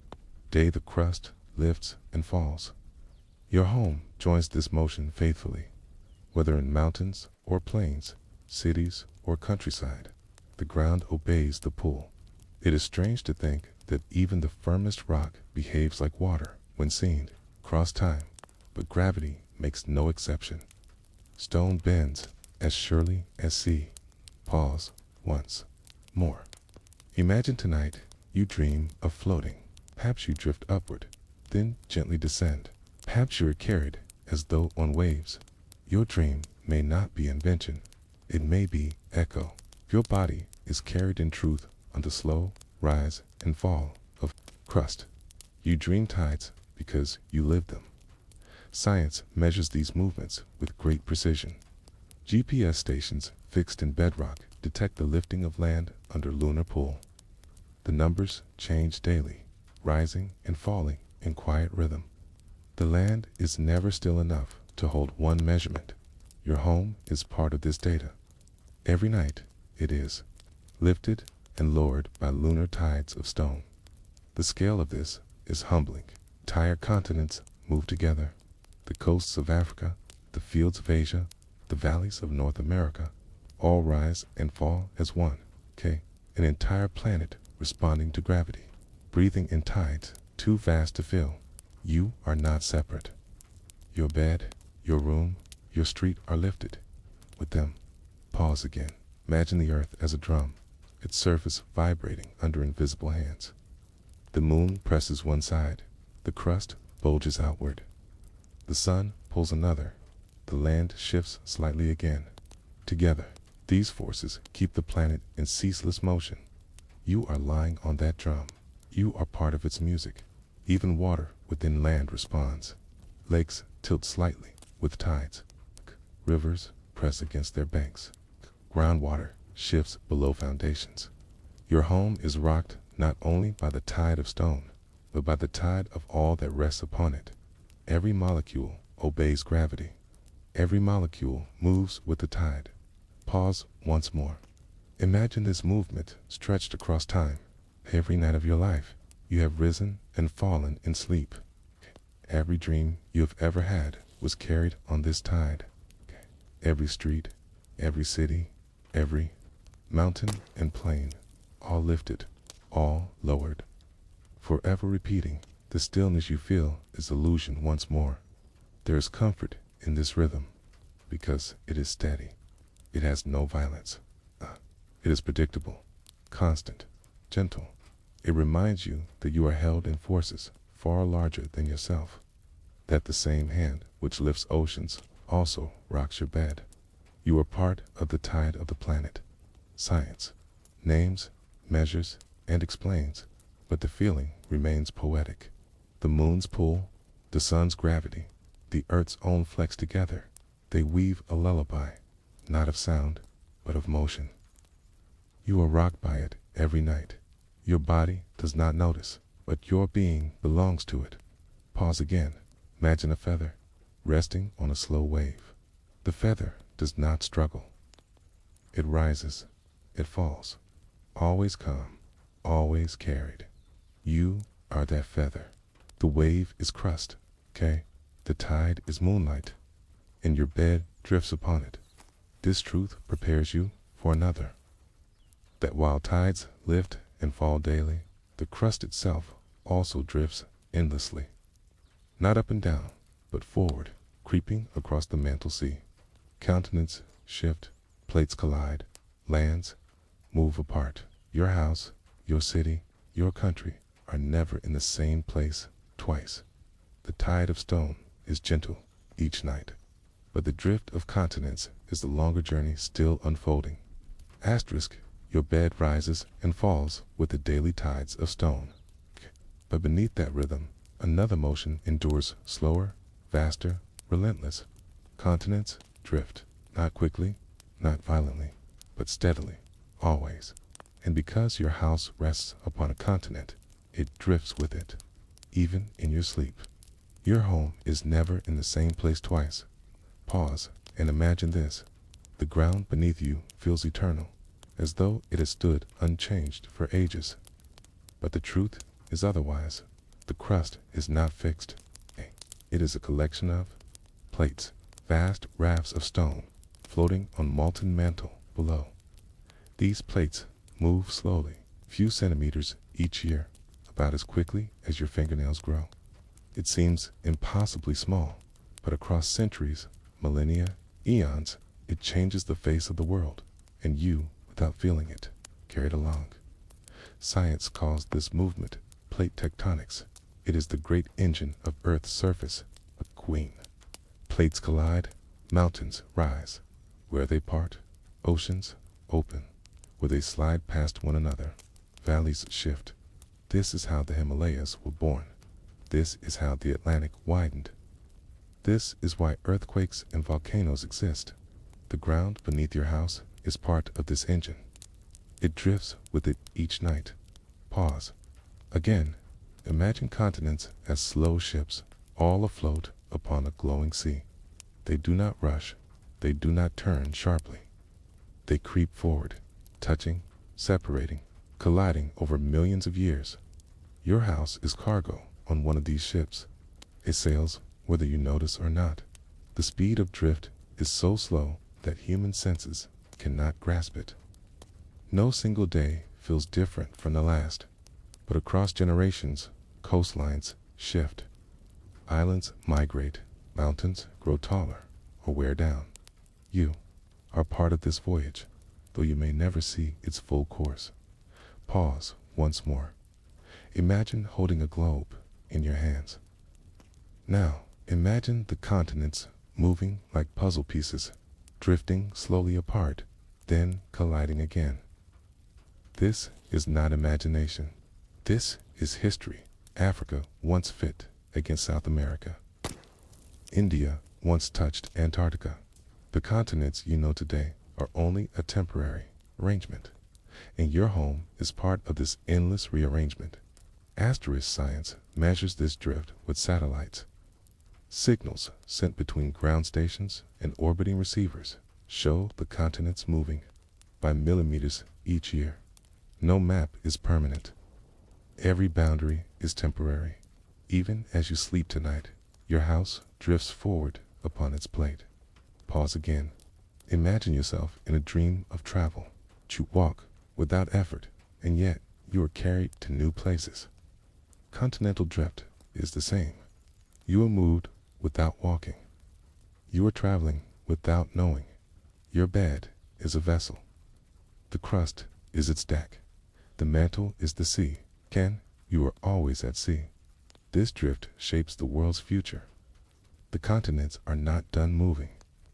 day the crust lifts and falls. Your home joins this motion faithfully, whether in mountains or plains, cities or countryside. The ground obeys the pull. It is strange to think that even the firmest rock behaves like water when seen across time, but gravity makes no exception. Stone bends as surely as sea. Pause once more. Imagine tonight you dream of floating. Perhaps you drift upward, then gently descend. Perhaps you are carried as though on waves. Your dream may not be invention. It may be echo. Your body is carried in truth on the slow rise and fall of crust. You dream tides because you live them. Science measures these movements with great precision. GPS stations fixed in bedrock detect the lifting of land under lunar pull. The numbers change daily, rising and falling in quiet rhythm. The land is never still enough to hold one measurement. Your home is part of this data. Every night it is lifted and lowered by lunar tides of stone. The scale of this is humbling. Entire continents move together. the coasts of Africa, the fields of Asia, the valleys of North America, all rise and fall as one. An entire planet responding to gravity, breathing in tides too vast to fill. You are not separate. Your bed, your room, your street are lifted with them. Pause again. Imagine the earth as a drum, its surface vibrating under invisible hands. The moon presses one side, the crust bulges outward. The sun pulls another, the land shifts slightly again. Together, these forces keep the planet in ceaseless motion. You are lying on that drum. You are part of its music. Even water within land responds. Lakes tilt slightly with tides. Rivers press against their banks. Groundwater shifts below foundations. Your home is rocked not only by the tide of stone, but by the tide of all that rests upon it. Every molecule obeys gravity. Every molecule moves with the tide. Pause once more. Imagine this movement stretched across time. Every night of your life, you have risen and fallen in sleep. Every dream you have ever had was carried on this tide. Every street, every city, every mountain and plain, all lifted, all lowered. Forever repeating, the stillness you feel is illusion once more. There is comfort in this rhythm, because it is steady. It has no violence. It is predictable, constant, gentle. It reminds you that you are held in forces far larger than yourself, that the same hand which lifts oceans also rocks your bed. You are part of the tide of the planet. Science names, measures, and explains, but the feeling remains poetic. The moon's pull, the sun's gravity, the earth's own flex together, they weave a lullaby, not of sound, but of motion. You are rocked by it every night. Your body does not notice, but your being belongs to it. Pause again. Imagine a feather resting on a slow wave. The feather does not struggle. It rises, it falls, always calm, always carried. You are that feather. The wave is crust, the tide is moonlight, and your bed drifts upon it. This truth prepares you for another, that while tides lift and fall daily, the crust itself also drifts endlessly. Not up and down, but forward, creeping across the mantle sea. Continents shift, plates collide, lands move apart. Your house, your city, your country are never in the same place twice. The tide of stone is gentle each night, but the drift of continents is the longer journey still unfolding. Asterisk, your bed rises and falls with the daily tides of stone. But beneath that rhythm, another motion endures, slower, vaster, relentless. Continents drift, not quickly, not violently, but steadily, always. And because your house rests upon a continent, it drifts with it, even in your sleep. Your home is never in the same place twice. Pause and imagine this. The ground beneath you feels eternal, as though it has stood unchanged for ages. But the truth is otherwise. The crust is not fixed. It is a collection of plates, vast rafts of stone, floating on molten mantle below. These plates move slowly, few centimeters each year, about as quickly as your fingernails grow. It seems impossibly small, but across centuries, millennia, eons, it changes the face of the world, and you, without feeling it, carry it along. Science calls this movement plate tectonics. It is the great engine of Earth's surface, a queen. Plates collide, mountains rise. Where they part, oceans open. Where they slide past one another, valleys shift. This is how the Himalayas were born. This is how the Atlantic widened. This is why earthquakes and volcanoes exist. The ground beneath your house is part of this engine. It drifts with it each night. Pause. Again, imagine continents as slow ships, all afloat upon a glowing sea. They do not rush. They do not turn sharply. They creep forward, touching, separating, colliding over millions of years. Your house is cargo on one of these ships. It sails whether you notice or not. The speed of drift is so slow that human senses cannot grasp it. No single day feels different from the last, but across generations, coastlines shift. Islands migrate, mountains grow taller or wear down. You are part of this voyage, though you may never see its full course. Pause once more. Imagine holding a globe in your hands. Now, imagine the continents moving like puzzle pieces, drifting slowly apart, then colliding again. This is not imagination. This is history. Africa once fit against South America. India once touched Antarctica. The continents you know today are only a temporary arrangement, and your home is part of this endless rearrangement. Asterisk science measures this drift with satellites. Signals sent between ground stations and orbiting receivers show the continents moving by millimeters each year. No map is permanent. Every boundary is temporary. Even as you sleep tonight, your house drifts forward upon its plate. Pause again. Imagine yourself in a dream of travel. You walk without effort, and yet you are carried to new places. Continental drift is the same. You are moved without walking. You are traveling without knowing. Your bed is a vessel. The crust is its deck. The mantle is the sea. You are always at sea. This drift shapes the world's future. The continents are not done moving.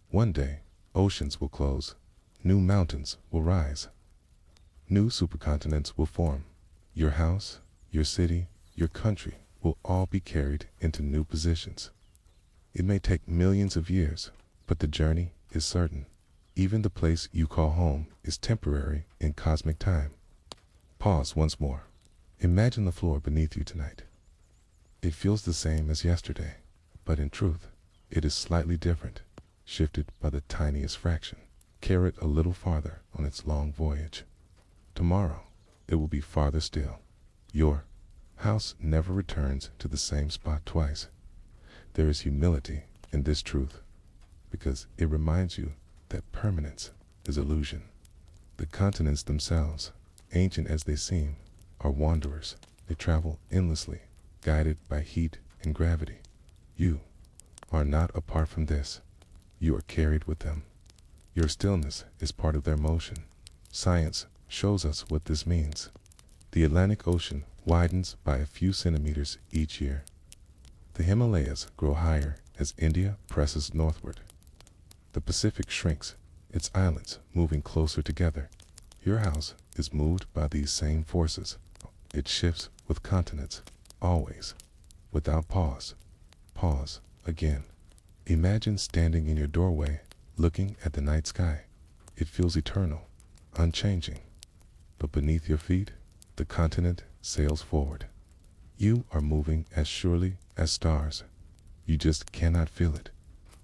One day, oceans will close. New mountains will rise. New supercontinents will form. Your house, your city, your country will all be carried into new positions. It may take millions of years, but the journey is certain. Even the place you call home is temporary in cosmic time. Pause once more. Imagine the floor beneath you tonight. It feels the same as yesterday, but in truth, it is slightly different, shifted by the tiniest fraction. Carry it a little farther on its long voyage. Tomorrow, it will be farther still. Your house never returns to the same spot twice. There is humility in this truth, because it reminds you that permanence is illusion. The continents themselves, ancient as they seem, are wanderers. They travel endlessly, guided by heat and gravity. You are not apart from this. You are carried with them. Your stillness is part of their motion. Science shows us what this means. The Atlantic Ocean widens by a few centimeters each year. The Himalayas grow higher as India presses northward. The Pacific shrinks, its islands moving closer together. Your house is moved by these same forces. It shifts with continents, always, without pause. Pause again. Imagine standing in your doorway, looking at the night sky. It feels eternal, unchanging. But beneath your feet, the continent sails forward. You are moving as surely as stars. You just cannot feel it.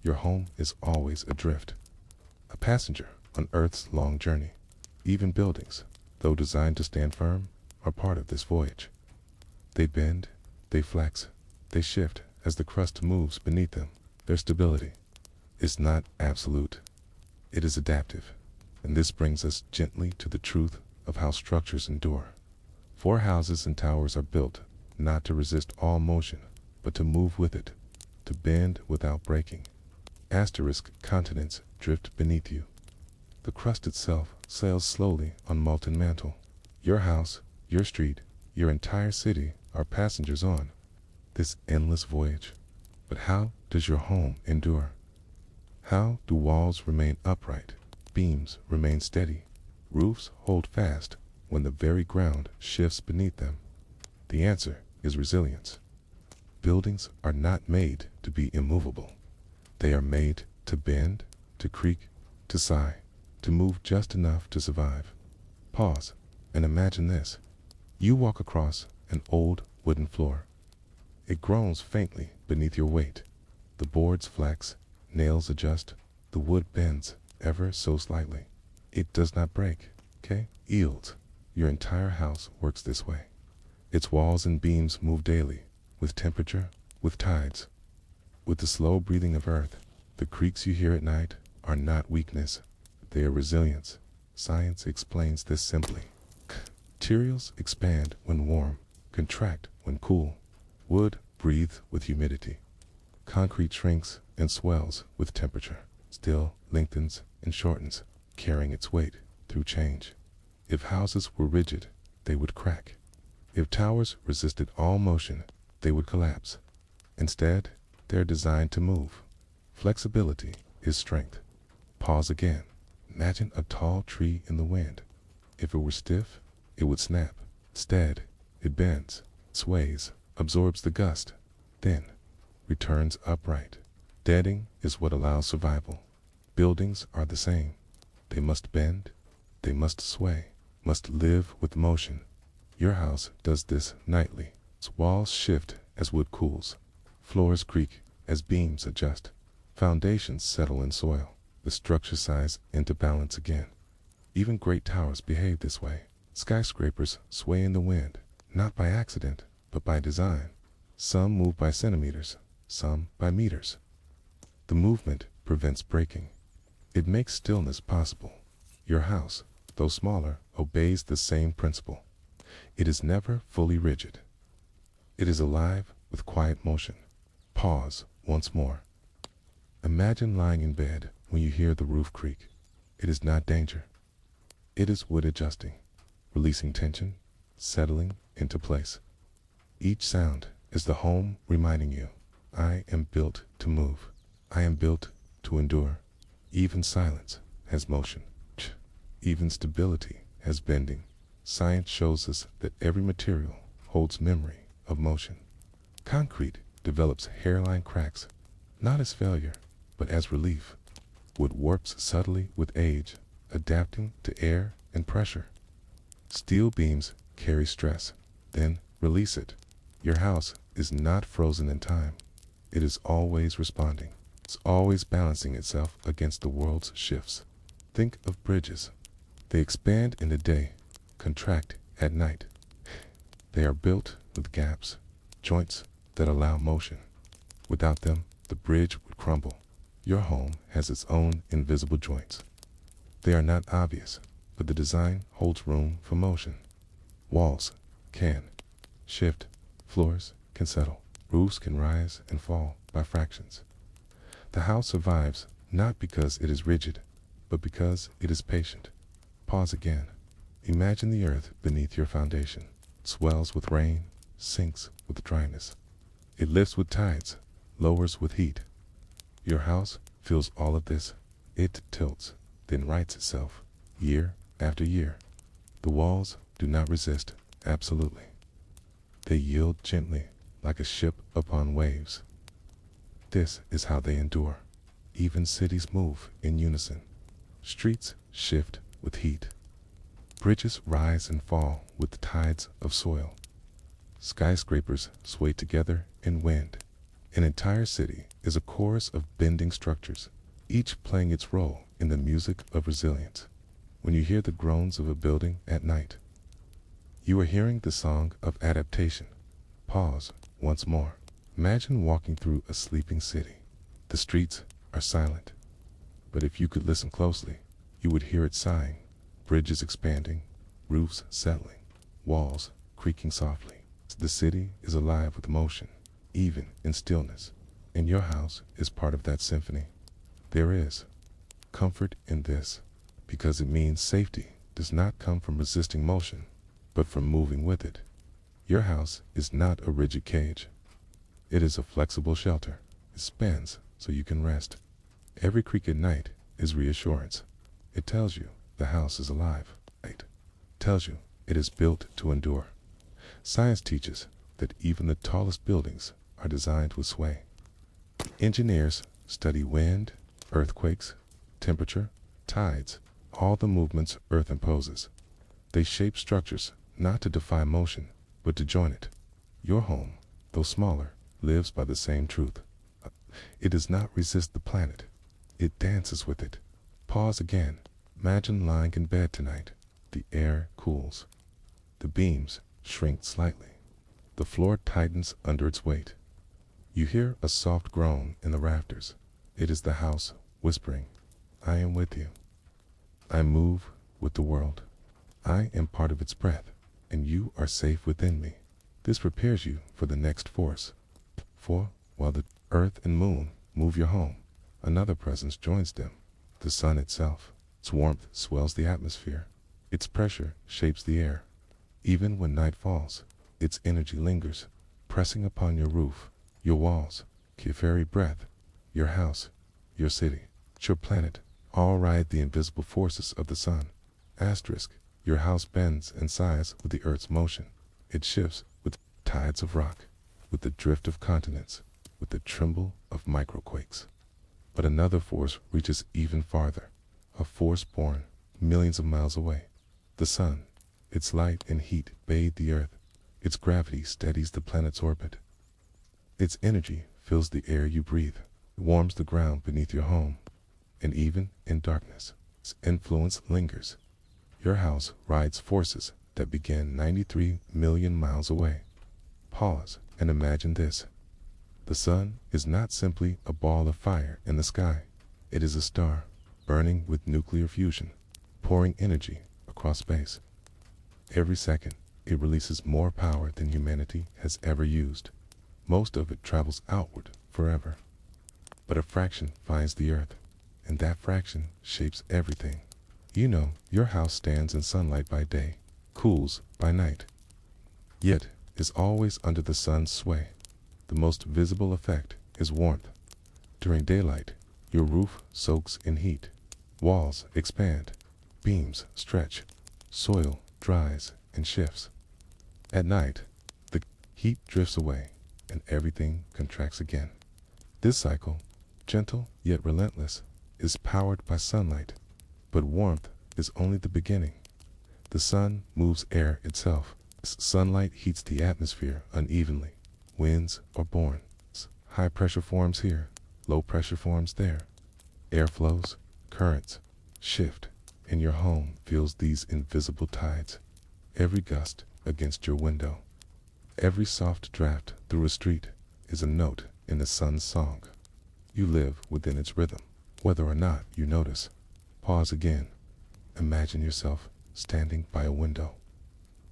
Your home is always adrift, a passenger on Earth's long journey. Even buildings, though designed to stand firm, are part of this voyage. They bend, they flex, they shift as the crust moves beneath them. Their stability is not absolute. It is adaptive. And this brings us gently to the truth of how structures endure. 4 houses and towers are built not to resist all motion, but to move with it, to bend without breaking. Asterisk continents drift beneath you. The crust itself sails slowly on molten mantle. Your house, your street, your entire city are passengers on this endless voyage. But how does your home endure? How do walls remain upright, beams remain steady, roofs hold fast when the very ground shifts beneath them? The answer is resilience. Buildings are not made to be immovable. They are made to bend, to creak, to sigh, to move just enough to survive. Pause and imagine this. You walk across an old wooden floor. It groans faintly beneath your weight. The boards flex, nails adjust, the wood bends ever so slightly. It does not break, yields. Your entire house works this way. Its walls and beams move daily, with temperature, with tides. with the slow breathing of earth. The creaks you hear at night are not weakness, they are resilience. Science explains this simply. Materials expand when warm, contract when cool. Wood breathes with humidity. Concrete shrinks and swells with temperature. Steel lengthens and shortens, carrying its weight through change. If houses were rigid, they would crack. If towers resisted all motion, they would collapse. Instead, they're designed to move. Flexibility is strength. Pause again. Imagine a tall tree in the wind. If it were stiff, it would snap. Instead, it bends, sways, absorbs the gust, then returns upright. Deading is what allows survival. Buildings are the same. They must bend, they must sway, must live with motion. Your house does this nightly. Its walls shift as wood cools. Floors creak as beams adjust. Foundations settle in soil. The structure size into balance again. Even great towers behave this way. Skyscrapers sway in the wind, not by accident, but by design. Some move by centimeters, some by meters. The movement prevents breaking. It makes stillness possible. Your house, though smaller, obeys the same principle. It is never fully rigid. It is alive with quiet motion. Pause once more. Imagine lying in bed when you hear the roof creak. It is not danger. It is wood adjusting, releasing tension, settling into place. Each sound is the home reminding you, I am built to move. I am built to endure. Even silence has motion. Even stability has bending. Science shows us that every material holds memory of motion. Concrete develops hairline cracks, not as failure, but as relief. Wood warps subtly with age, adapting to air and pressure. Steel beams carry stress, then release it. Your house is not frozen in time. It is always responding. It's always balancing itself against the world's shifts. Think of bridges. They expand in the day, contract at night. They are built with gaps, joints that allow motion. Without them, the bridge would crumble. Your home has its own invisible joints. They are not obvious, but the design holds room for motion. Walls can shift, floors can settle, roofs can rise and fall by fractions. The house survives not because it is rigid, but because it is patient. Pause again. Imagine the earth beneath your foundation. It swells with rain, sinks with dryness. It lifts with tides, lowers with heat. Your house feels all of this. It tilts, then rights itself, year after year. The walls do not resist, absolutely. They yield gently, like a ship upon waves. This is how they endure. Even cities move in unison. Streets shift with heat. Bridges rise and fall with the tides of soil. Skyscrapers sway together in wind. An entire city is a chorus of bending structures, each playing its role in the music of resilience. When you hear the groans of a building at night, you are hearing the song of adaptation. Pause once more. Imagine walking through a sleeping city. The streets are silent, but if you could listen closely, you would hear it sighing, bridges expanding, roofs settling, walls creaking softly. The city is alive with motion, even in stillness, and your house is part of that symphony. There is comfort in this, because it means safety does not come from resisting motion, but from moving with it. Your house is not a rigid cage. It is a flexible shelter. It spans so you can rest. Every creak at night is reassurance. It tells you the house is alive. It tells you it is built to endure. Science teaches that even the tallest buildings are designed with sway. Engineers study wind, earthquakes, temperature, tides, all the movements Earth imposes. They shape structures not to defy motion, but to join it. Your home, though smaller, lives by the same truth. It does not resist the planet. It dances with it. Pause again. Imagine lying in bed tonight. The air cools. The beams shrink slightly. The floor tightens under its weight. You hear a soft groan in the rafters. It is the house whispering, I am with you. I move with the world. I am part of its breath, and you are safe within me. This prepares you for the next force. For, while the earth and moon move your home, another presence joins them, the sun itself. Its warmth swells the atmosphere. Its pressure shapes the air. Even when night falls, its energy lingers, pressing upon your roof, your walls, your very breath, your house, your city, your planet, all ride the invisible forces of the sun. Asterisk, your house bends and sighs with the earth's motion. It shifts with tides of rock, with the drift of continents, with the tremble of microquakes. But another force reaches even farther, a force born millions of miles away. The sun, its light and heat bathe the earth. Its gravity steadies the planet's orbit. Its energy fills the air you breathe, warms the ground beneath your home, and even in darkness, its influence lingers. Your house rides forces that began 93 million miles away. Pause and imagine this. The sun is not simply a ball of fire in the sky. It is a star, burning with nuclear fusion, pouring energy across space. Every second, it releases more power than humanity has ever used. Most of it travels outward forever. But a fraction finds the earth, and that fraction shapes everything. You know, your house stands in sunlight by day, cools by night, yet is always under the sun's sway. The most visible effect is warmth. During daylight, your roof soaks in heat. Walls expand, beams stretch, soil dries and shifts. At night, the heat drifts away and everything contracts again. This cycle, gentle yet relentless, is powered by sunlight. But warmth is only the beginning. The sun moves air itself. Sunlight heats the atmosphere unevenly. Winds are born. High pressure forms here, low pressure forms there. Air flows, currents shift, and your home feels these invisible tides. Every gust against your window, every soft draft through a street is a note in the sun's song. You live within its rhythm, whether or not you notice. Pause again. Imagine yourself standing by a window.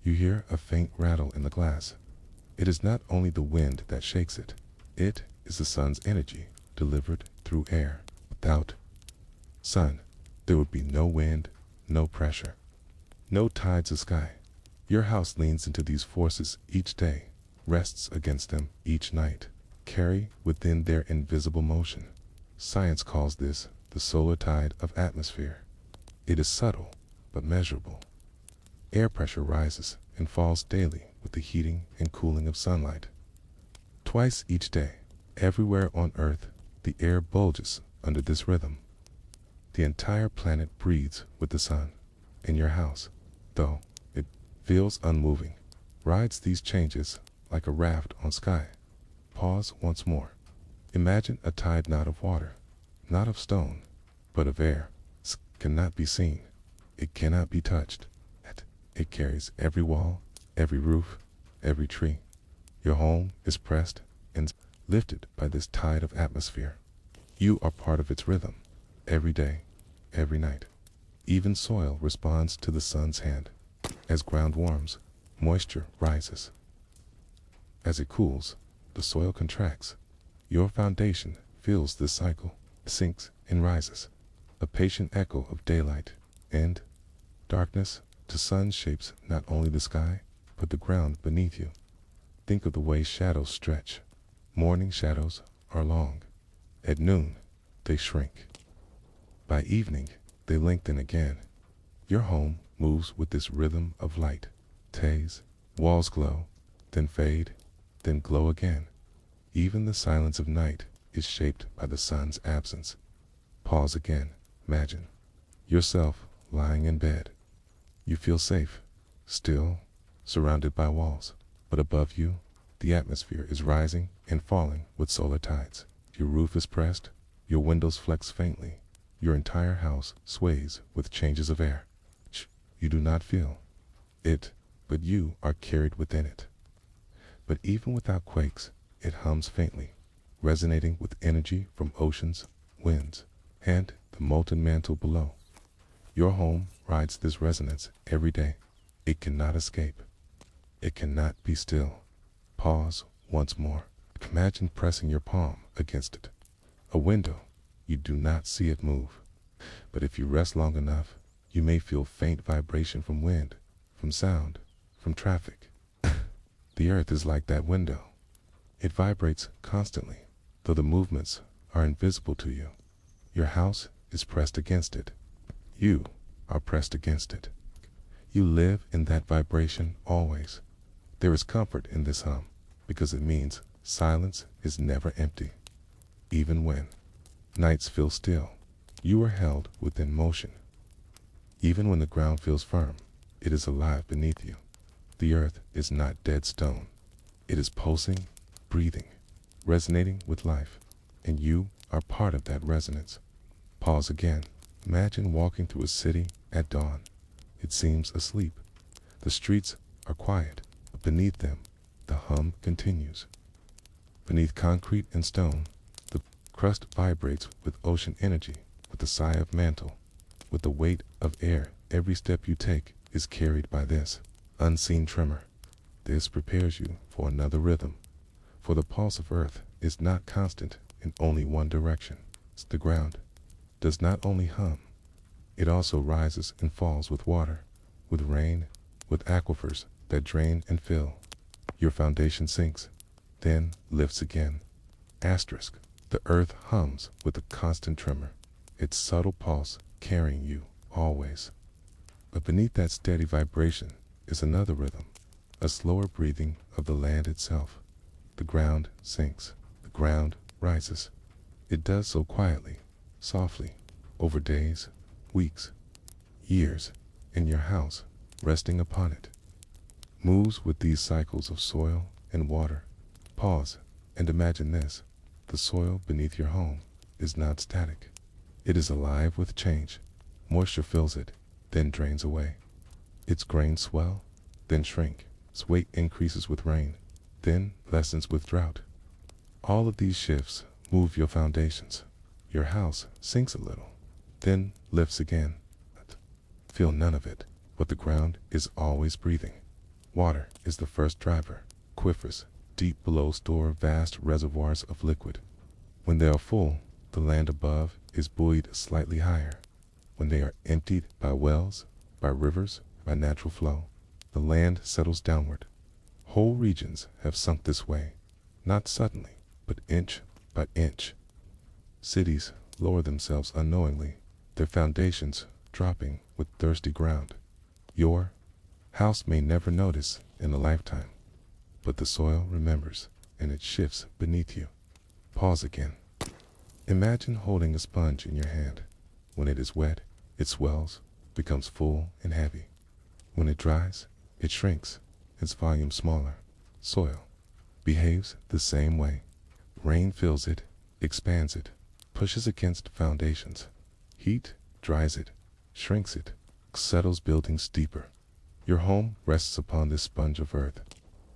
You hear a faint rattle in the glass. It is not only the wind that shakes it. It is the sun's energy delivered through air. Without sun, there would be no wind, no pressure, no tides of sky. Your house leans into these forces each day, rests against them each night, carry within their invisible motion. Science calls this the solar tide of atmosphere. It is subtle, but measurable. Air pressure rises and falls daily with the heating and cooling of sunlight. Twice each day, everywhere on Earth, the air bulges under this rhythm. The entire planet breathes with the sun, and your house, though it feels unmoving, rides these changes like a raft on sky. Pause once more. Imagine a tide not of water, not of stone, but of air. It cannot be seen. It cannot be touched. It carries every wall, every roof, every tree. Your home is pressed and lifted by this tide of atmosphere. You are part of its rhythm, every day, every night. Even soil responds to the sun's hand. As ground warms, moisture rises. As it cools, the soil contracts. Your foundation feels this cycle, sinks and rises, a patient echo of daylight and darkness. The sun shapes not only the sky, but the ground beneath you. Think of the way shadows stretch. Morning shadows are long. At noon, they shrink. By evening, they lengthen again. Your home moves with this rhythm of light. Days, walls glow, then fade, then glow again. Even the silence of night is shaped by the sun's absence. Pause again. Imagine yourself lying in bed. You feel safe, still, surrounded by walls. But above you, the atmosphere is rising and falling with solar tides. Your roof is pressed, your windows flex faintly. Your entire house sways with changes of air. You do not feel it, but you are carried within it. But even without quakes, it hums faintly. resonating with energy from oceans, winds, and the molten mantle below. Your home rides this resonance every day. It cannot escape. It cannot be still. Pause once more. Imagine pressing your palm against it. A window. You do not see it move. But if you rest long enough, you may feel faint vibration from wind, from sound, from traffic. The earth is like that window. It vibrates constantly, though the movements are invisible to you. Your house is pressed against it. You are pressed against it. You live in that vibration always. There is comfort in this hum, because it means silence is never empty. Even when nights feel still, you are held within motion. Even when the ground feels firm, it is alive beneath you. The earth is not dead stone. It is pulsing, breathing, resonating with life, and you are part of that resonance. Pause again. Imagine walking through a city at dawn. It seems asleep. The streets are quiet, but beneath them, the hum continues. Beneath concrete and stone, the crust vibrates with ocean energy, with the sigh of mantle, with the weight of air. Every step you take is carried by this unseen tremor. This prepares you for another rhythm, for the pulse of earth is not constant in only one direction. The ground does not only hum, it also rises and falls with water, with rain, with aquifers that drain and fill. Your foundation sinks, then lifts again. Asterisk. The earth hums with a constant tremor, its subtle pulse carrying you always. But beneath that steady vibration is another rhythm, a slower breathing of the land itself. The ground sinks, the ground rises. It does so quietly, softly, over days, weeks, years, and your house, resting upon it, moves with these cycles of soil and water. Pause and imagine this. The soil beneath your home is not static. It is alive with change. Moisture fills it, then drains away. Its grains swell, then shrink. Its weight increases with rain, then lessens with drought. All of these shifts move your foundations. Your house sinks a little, then lifts again. Feel none of it, but the ground is always breathing. Water is the first driver. Aquifers deep below store vast reservoirs of liquid. When they are full, the land above is buoyed slightly higher. When they are emptied by wells, by rivers, by natural flow, the land settles downward. Whole regions have sunk this way, not suddenly, but inch by inch. Cities lower themselves unknowingly, their foundations dropping with thirsty ground. Your house may never notice in a lifetime, but the soil remembers, and it shifts beneath you. Pause again. Imagine holding a sponge in your hand. When it is wet, it swells, becomes full and heavy. When it dries, it shrinks, its volume smaller. Soil behaves the same way. Rain fills it, expands it, pushes against foundations. Heat dries it, shrinks it, settles buildings deeper. Your home rests upon this sponge of earth.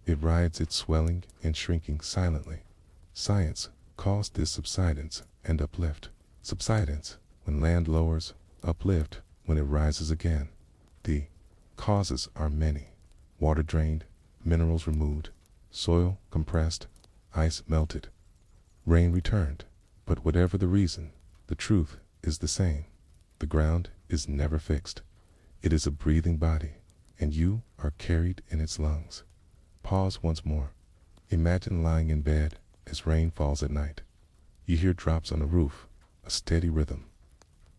It rides its swelling and shrinking silently. Science calls this subsidence and uplift. Subsidence, when land lowers, uplift, when it rises again. The causes are many. Water drained, minerals removed, soil compressed, ice melted, rain returned. But whatever the reason, the truth is the same. The ground is never fixed. It is a breathing body, and you are carried in its lungs. Pause once more. Imagine lying in bed as rain falls at night. You hear drops on the roof, a steady rhythm.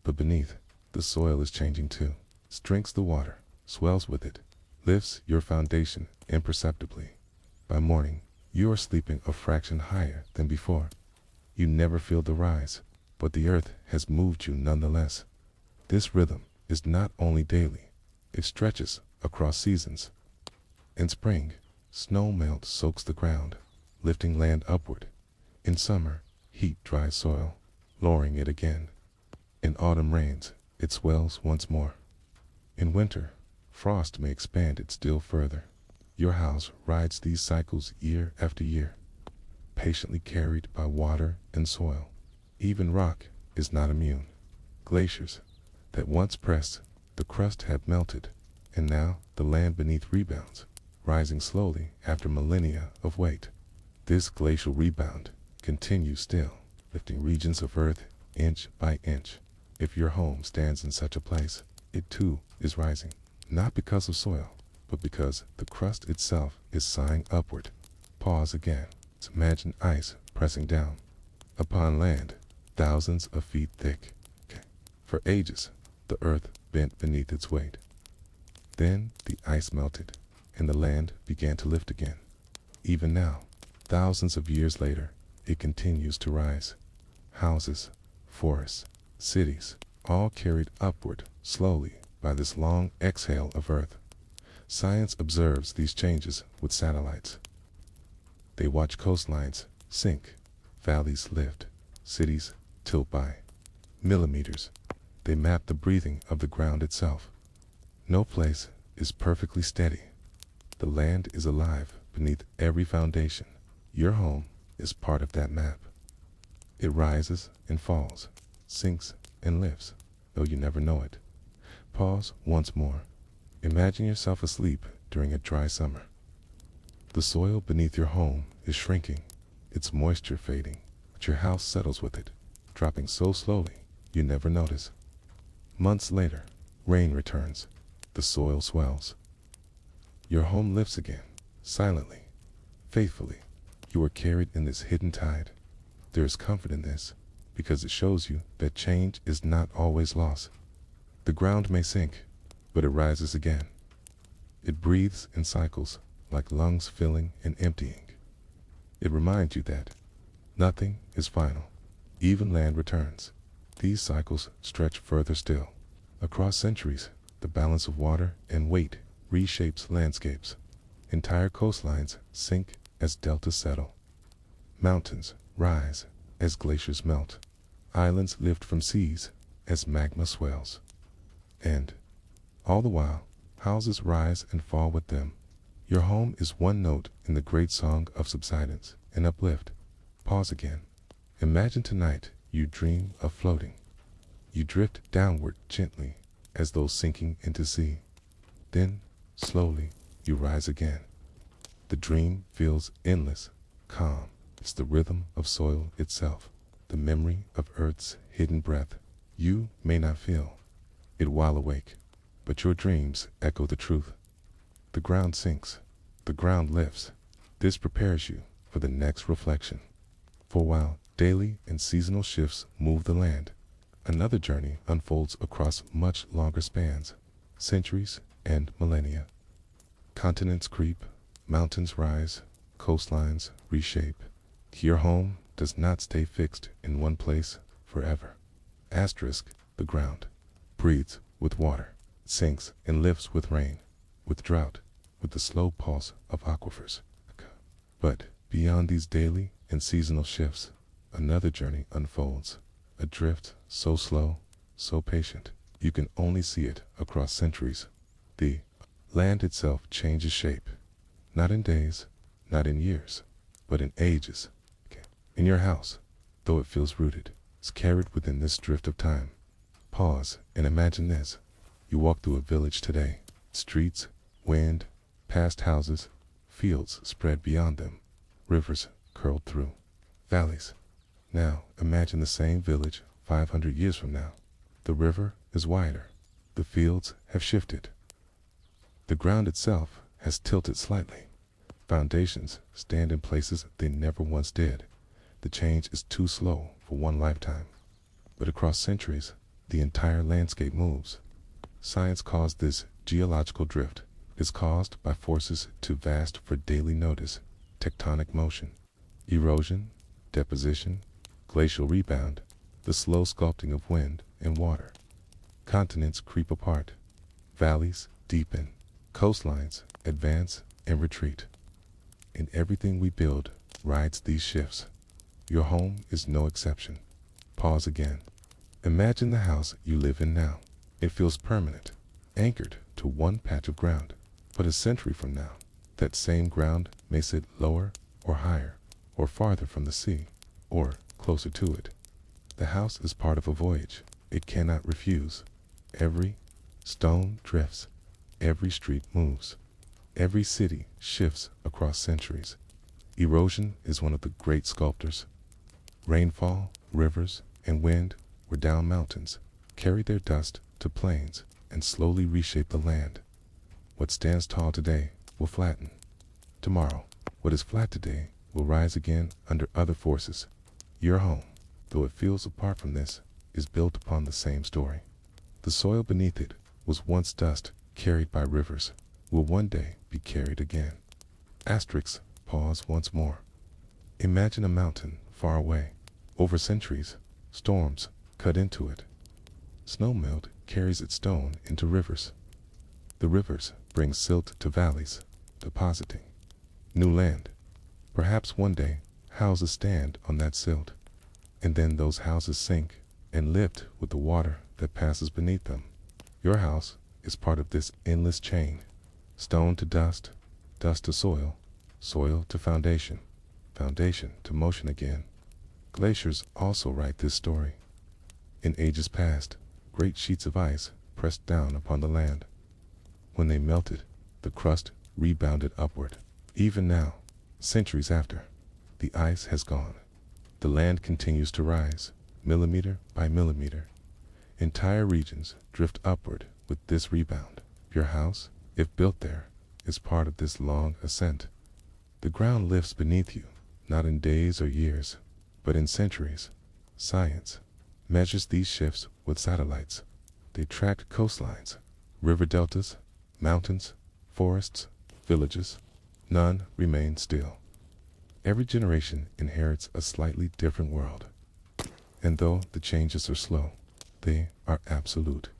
But beneath, the soil is changing too. It drinks the water, swells with it, lifts your foundation imperceptibly. By morning, you are sleeping a fraction higher than before. You never feel the rise, but the earth has moved you nonetheless. This rhythm is not only daily, it stretches across seasons. In spring, snow melt soaks the ground, lifting land upward. In summer, heat dries soil, lowering it again. In autumn rains, it swells once more. In winter, frost may expand it still further. Your house rides these cycles year after year. patiently carried by water and soil. Even rock is not immune. Glaciers that once pressed the crust have melted, and now the land beneath rebounds, rising slowly after millennia of weight. This glacial rebound continues still, lifting regions of earth inch by inch. If your home stands in such a place, it too is rising, not because of soil, but because the crust itself is sighing upward. Pause again. Imagine ice pressing down upon land thousands of feet thick. For ages, the earth bent beneath its weight. Then the ice melted, and the land began to lift again. Even now, thousands of years later, it continues to rise. Houses, forests, cities, all carried upward slowly by this long exhale of earth. Science observes these changes with satellites. They watch coastlines sink, valleys lift, cities tilt by millimeters. They map the breathing of the ground itself. No place is perfectly steady. The land is alive beneath every foundation. Your home is part of that map. It rises and falls, sinks and lifts, though you never know it. Pause once more. Imagine yourself asleep during a dry summer. The soil beneath your home is shrinking, its moisture fading, but your house settles with it, dropping so slowly you never notice. Months later, rain returns. The soil swells. Your home lifts again, silently, faithfully. You are carried in this hidden tide. There is comfort in this, because it shows you that change is not always lost. The ground may sink, but it rises again. It breathes in cycles, like lungs filling and emptying. It reminds you that nothing is final. Even land returns. These cycles stretch further still. Across centuries, the balance of water and weight reshapes landscapes. Entire coastlines sink as deltas settle. Mountains rise as glaciers melt. Islands lift from seas as magma swells. And, all the while, houses rise and fall with them. Your home is one note in the great song of subsidence and uplift. Pause again. Imagine tonight you dream of floating. You drift downward gently as though sinking into sea. Then, slowly, you rise again. The dream feels endless, calm. It's the rhythm of soil itself, the memory of Earth's hidden breath. You may not feel it while awake, but your dreams echo the truth. The ground sinks, the ground lifts. This prepares you for the next reflection. For while daily and seasonal shifts move the land, another journey unfolds across much longer spans, centuries and millennia. Continents creep, mountains rise, coastlines reshape. Your home does not stay fixed in one place forever. Asterisk, the ground breathes with water, sinks and lifts with rain, with drought, with the slow pulse of aquifers. But beyond these daily and seasonal shifts, another journey unfolds, a drift so slow, so patient, you can only see it across centuries. The land itself changes shape, not in days, not in years, but in ages. In your house, though it feels rooted, it's carried within this drift of time. Pause and imagine this. You walk through a village today. Streets, wind, past houses, fields spread beyond them, rivers curled through, valleys. Now imagine the same village 500 years from now. The river is wider. The fields have shifted. The ground itself has tilted slightly. Foundations stand in places they never once did. The change is too slow for one lifetime. But across centuries, the entire landscape moves. Science calls this geological drift. It is caused by forces too vast for daily notice: tectonic motion, erosion, deposition, glacial rebound, the slow sculpting of wind and water. Continents creep apart. Valleys deepen. Coastlines advance and retreat. And everything we build rides these shifts. Your home is no exception. Pause again. Imagine the house you live in now. It feels permanent, anchored to one patch of ground. But a century from now, that same ground may sit lower or higher, or farther from the sea, or closer to it. The house is part of a voyage it cannot refuse. Every stone drifts, every street moves, every city shifts across centuries. Erosion is one of the great sculptors. Rainfall, rivers, and wind were down mountains, carried their dust to plains, and slowly reshaped the land. What stands tall today will flatten tomorrow. What is flat today will rise again under other forces. Your home, though it feels apart from this, is built upon the same story. The soil beneath it was once dust carried by rivers, will one day be carried again. Asterix, pause once more. Imagine a mountain far away. Over centuries, storms cut into it. Snow melt carries its stone into rivers. The rivers bring silt to valleys, depositing new land. Perhaps one day, houses stand on that silt, and then those houses sink and lift with the water that passes beneath them. Your house is part of this endless chain. Stone to dust, dust to soil, soil to foundation, foundation to motion again. Glaciers also write this story. In ages past, great sheets of ice pressed down upon the land. When they melted, the crust rebounded upward. Even now, centuries after, the ice has gone. The land continues to rise, millimeter by millimeter. Entire regions drift upward with this rebound. Your house, if built there, is part of this long ascent. The ground lifts beneath you, not in days or years, but in centuries. Science measures these shifts with satellites. They track coastlines, river deltas, mountains, forests, villages. None remain still. Every generation inherits a slightly different world. And though the changes are slow, they are absolute.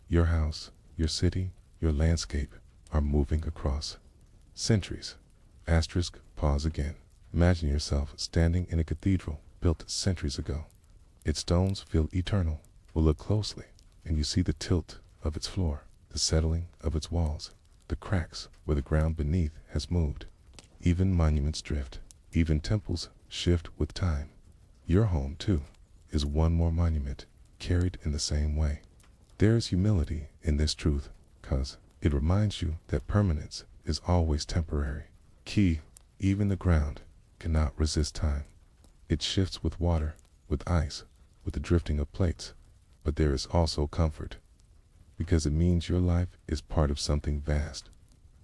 Your house, your city, your landscape are moving across centuries. Asterisk, pause again. Imagine yourself standing in a cathedral built centuries ago. Its stones feel eternal. We'll look closely, and you see the tilt of its floor, the settling of its walls, the cracks where the ground beneath has moved. Even monuments drift. Even temples shift with time. Your home, too, is one more monument, carried in the same way. There is humility in this truth, cause it reminds you that permanence is always temporary. Key, even the ground cannot resist time. It shifts with water, with ice, with the drifting of plates. But there is also comfort, because it means your life is part of something vast.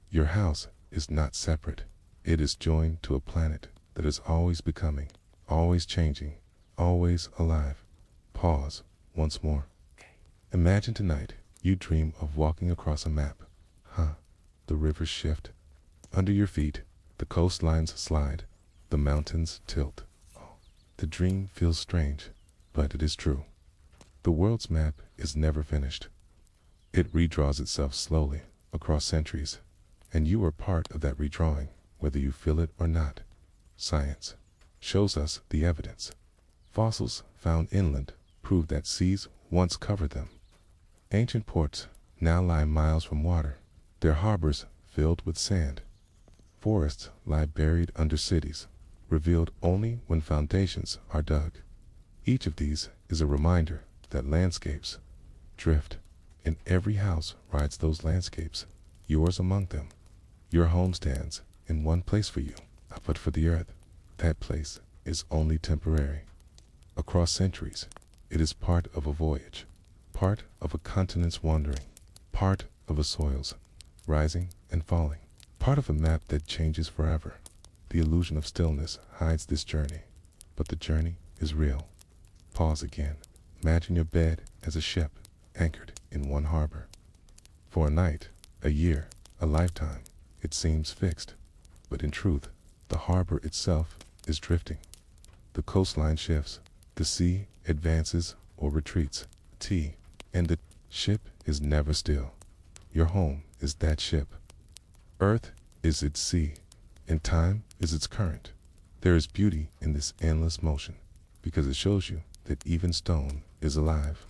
Your house is not separate. It is joined to a planet that is always becoming, always changing, always alive. Pause once more. Imagine tonight you dream of walking across a map. The rivers shift. Under your feet, the coastlines slide, the mountains tilt. The dream feels strange, but it is true. The world's map is never finished. It redraws itself slowly across centuries, and you are part of that redrawing, whether you feel it or not. Science shows us the evidence. Fossils found inland prove that seas once covered them. Ancient ports now lie miles from water, their harbors filled with sand. Forests lie buried under cities, revealed only when foundations are dug. Each of these is a reminder that landscapes drift, and every house rides those landscapes, yours among them. Your home stands in one place for you, but for the earth, that place is only temporary. Across centuries, it is part of a voyage, part of a continent's wandering, part of a soil's rising and falling, part of a map that changes forever. The illusion of stillness hides this journey, but the journey is real. Pause again. Imagine your bed as a ship anchored in one harbor. For a night, a year, a lifetime, it seems fixed, but in truth, the harbor itself is drifting. The coastline shifts, the sea advances or retreats, and the ship is never still. Your home is that ship. Earth is its sea, and time is its current. There is beauty in this endless motion, because it shows you that even stone is alive.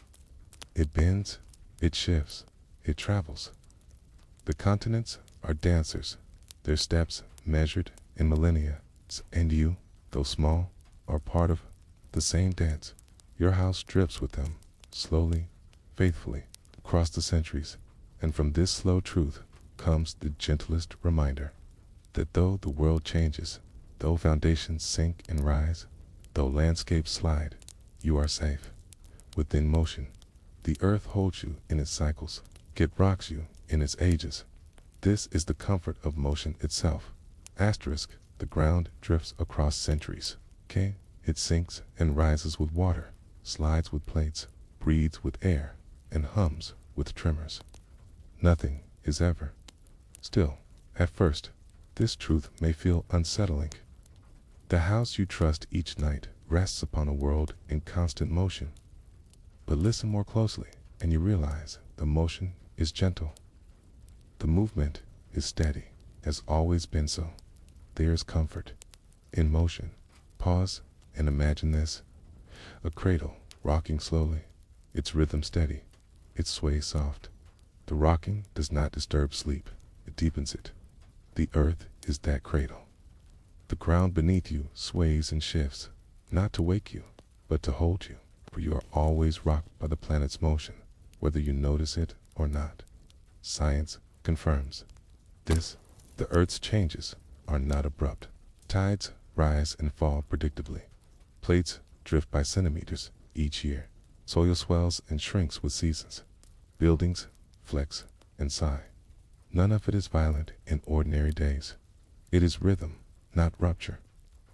It bends, it shifts, it travels. The continents are dancers, their steps measured in millennia, and you, though small, are part of the same dance. Your house drifts with them, slowly, faithfully, across the centuries. And from this slow truth comes the gentlest reminder that though the world changes, though foundations sink and rise, though landscapes slide, you are safe. Within motion, the earth holds you in its cycles, it rocks you in its ages. This is the comfort of motion itself. Asterisk, the ground drifts across centuries. K, it sinks and rises with water, slides with plates, breathes with air, and hums with tremors. Nothing is ever still. At first, this truth may feel unsettling. The house you trust each night rests upon a world in constant motion. But listen more closely, and you realize the motion is gentle. The movement is steady, has always been so. There's comfort in motion. Pause and imagine this: a cradle rocking slowly, its rhythm steady, its sway soft. The rocking does not disturb sleep, it deepens it. The earth is that cradle. The ground beneath you sways and shifts, not to wake you, but to hold you, for you are always rocked by the planet's motion, whether you notice it or not. Science confirms this. The Earth's changes are not abrupt. Tides rise and fall predictably. Plates drift by centimeters each year. Soil swells and shrinks with seasons. Buildings flex and sigh. None of it is violent in ordinary days. It is rhythm, not rupture.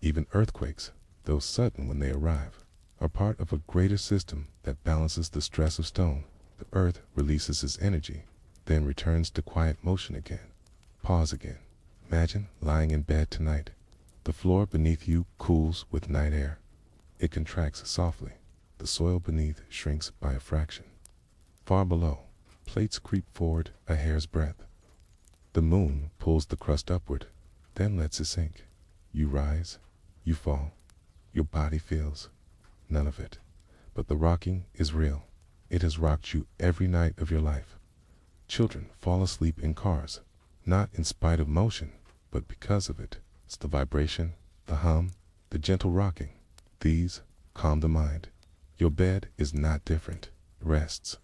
Even earthquakes, though sudden when they arrive, are part of a greater system that balances the stress of stone. The earth releases its energy, then returns to quiet motion again. Pause again. Imagine lying in bed tonight. The floor beneath you cools with night air. It contracts softly. The soil beneath shrinks by a fraction. Far below, plates creep forward a hair's breadth. The moon pulls the crust upward, then lets it sink. You rise, you fall. Your body feels none of it. But the rocking is real. It has rocked you every night of your life. Children fall asleep in cars, not in spite of motion, but because of it. It's the vibration, the hum, the gentle rocking. These calm the mind. Your bed is not different. It rests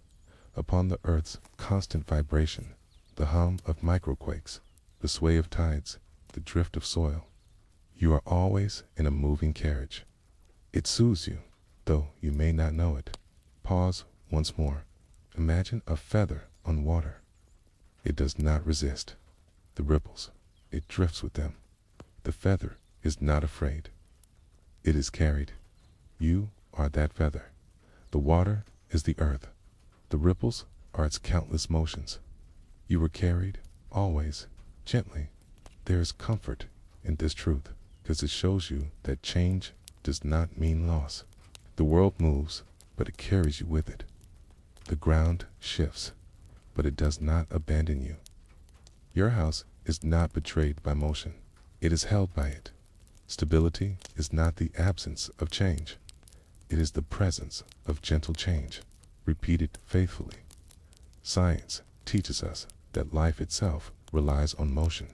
upon the earth's constant vibration, the hum of microquakes, the sway of tides, the drift of soil. You are always in a moving carriage. It soothes you, though you may not know it. Pause once more. Imagine a feather on water. It does not resist the ripples. It drifts with them. The feather is not afraid. It is carried. You are that feather. The water is the earth. The ripples are its countless motions. You were carried, always, gently. There is comfort in this truth, because it shows you that change does not mean loss. The world moves, but it carries you with it. The ground shifts, but it does not abandon you. Your house is not betrayed by motion. It is held by it. Stability is not the absence of change. It is the presence of gentle change, repeated faithfully. Science teaches us that life itself relies on motion.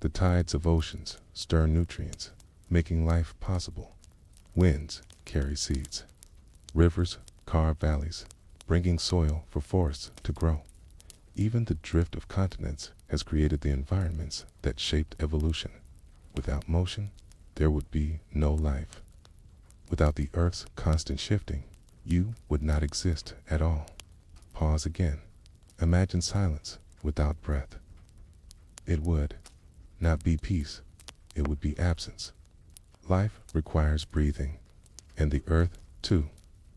The tides of oceans stir nutrients, making life possible. Winds carry seeds. Rivers carve valleys, bringing soil for forests to grow. Even the drift of continents has created the environments that shaped evolution. Without motion, there would be no life. Without the earth's constant shifting, you would not exist at all. Pause again. Imagine silence without breath. It would not be peace, it would be absence. Life requires breathing, and the earth, too,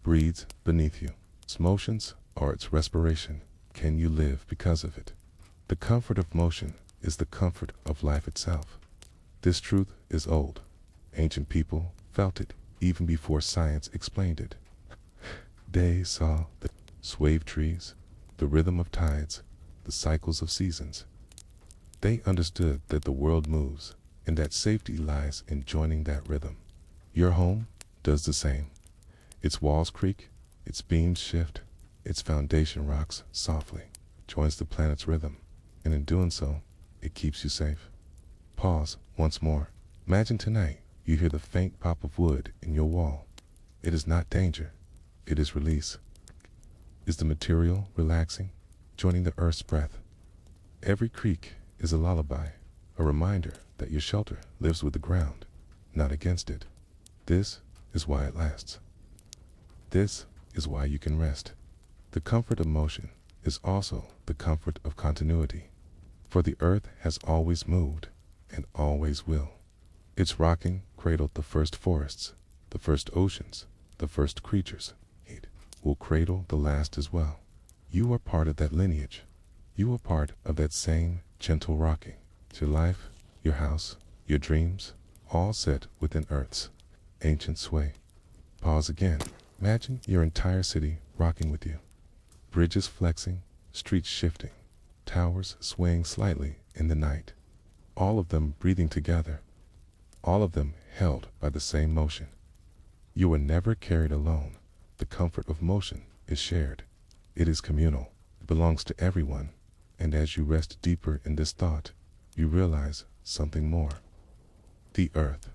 breathes beneath you. Its motions are its respiration. Can you live because of it? The comfort of motion is the comfort of life itself. This truth is old. Ancient people felt it even before science explained it. They saw the sway of trees, the rhythm of tides, the cycles of seasons. They understood that the world moves, and that safety lies in joining that rhythm. Your home does the same. Its walls creak, its beams shift, its foundation rocks softly, joins the planet's rhythm, and in doing so, it keeps you safe. Pause once more. Imagine tonight You hear the faint pop of wood in your wall. It is not danger, it is release. Is the material relaxing, joining the earth's breath? Every creak is a lullaby, a reminder that your shelter lives with the ground, not against it. This is why it lasts. This is why you can rest. The comfort of motion is also the comfort of continuity. For the earth has always moved and always will. Its rocking cradled the first forests, the first oceans, the first creatures. It will cradle the last as well. You are part of that lineage. You are part of that same gentle rocking. Your life, your house, your dreams, all set within Earth's ancient sway. Pause again. Imagine your entire city rocking with you. Bridges flexing, streets shifting, towers swaying slightly in the night. All of them breathing together. All of them held by the same motion. You are never carried alone. The comfort of motion is shared. It is communal. It belongs to everyone. And as you rest deeper in this thought, you realize something more. The earth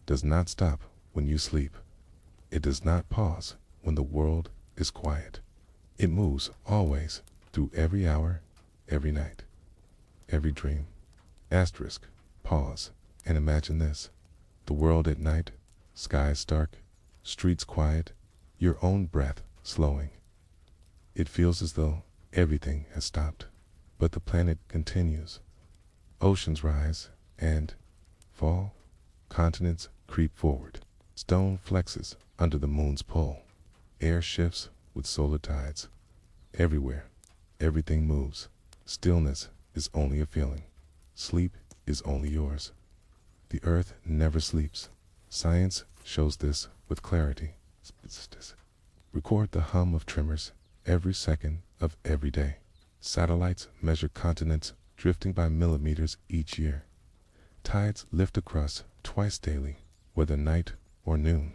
does not stop when you sleep. It does not pause when the world is quiet. It moves always, through every hour, every night, every dream. Asterisk, pause, and imagine this. The world at night, skies stark, streets quiet, your own breath slowing. It feels as though everything has stopped, but the planet continues. Oceans rise and fall, continents creep forward. Stone flexes under the moon's pull. Air shifts with solar tides. Everywhere, everything moves. Stillness is only a feeling. Sleep is only yours. The earth never sleeps. Science shows this with clarity. Record the hum of tremors every second of every day. Satellites measure continents drifting by millimeters each year. Tides lift across twice daily, whether night or noon.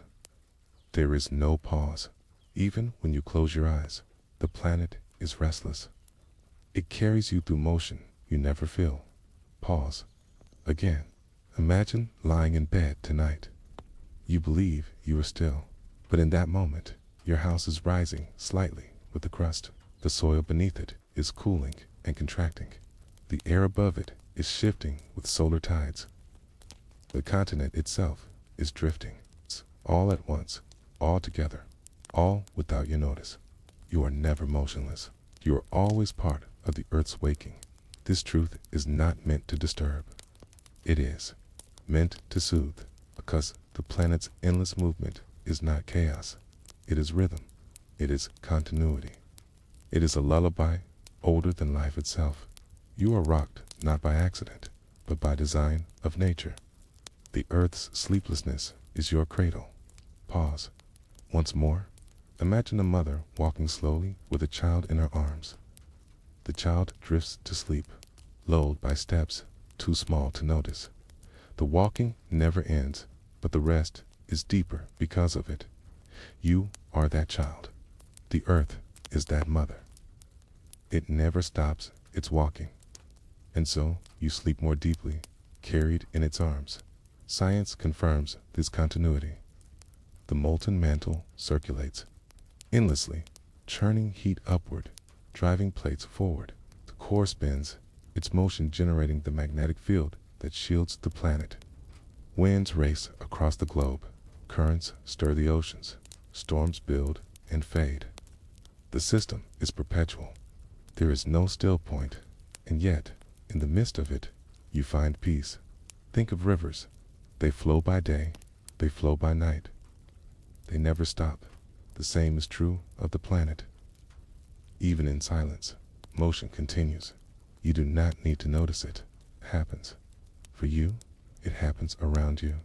There is no pause. Even when you close your eyes, the planet is restless. It carries you through motion you never feel. Pause. Again. Imagine lying in bed tonight. You believe you are still, but in that moment, your house is rising slightly with the crust. The soil beneath it is cooling and contracting. The air above it is shifting with solar tides. The continent itself is drifting. It's all at once, all together, all without your notice. You are never motionless. You are always part of the Earth's waking. This truth is not meant to disturb. It is meant to soothe, because the planet's endless movement is not chaos. It is rhythm. It is continuity. It is a lullaby older than life itself. You are rocked not by accident, but by design of nature. The earth's sleeplessness is your cradle. Pause. Once more, imagine a mother walking slowly with a child in her arms. The child drifts to sleep, lulled by steps too small to notice. The walking never ends, but the rest is deeper because of it. You are that child. The earth is that mother. It never stops its walking. And so you sleep more deeply, carried in its arms. Science confirms this continuity. The molten mantle circulates endlessly, churning heat upward, driving plates forward. The core spins, its motion generating the magnetic field that shields the planet. Winds race across the globe. Currents stir the oceans. Storms build and fade. The system is perpetual. There is no still point, and yet, in the midst of it, you find peace. Think of rivers. They flow by day, they flow by night. They never stop. The same is true of the planet. Even in silence, motion continues. You do not need to notice it. It happens. For you, it happens around you.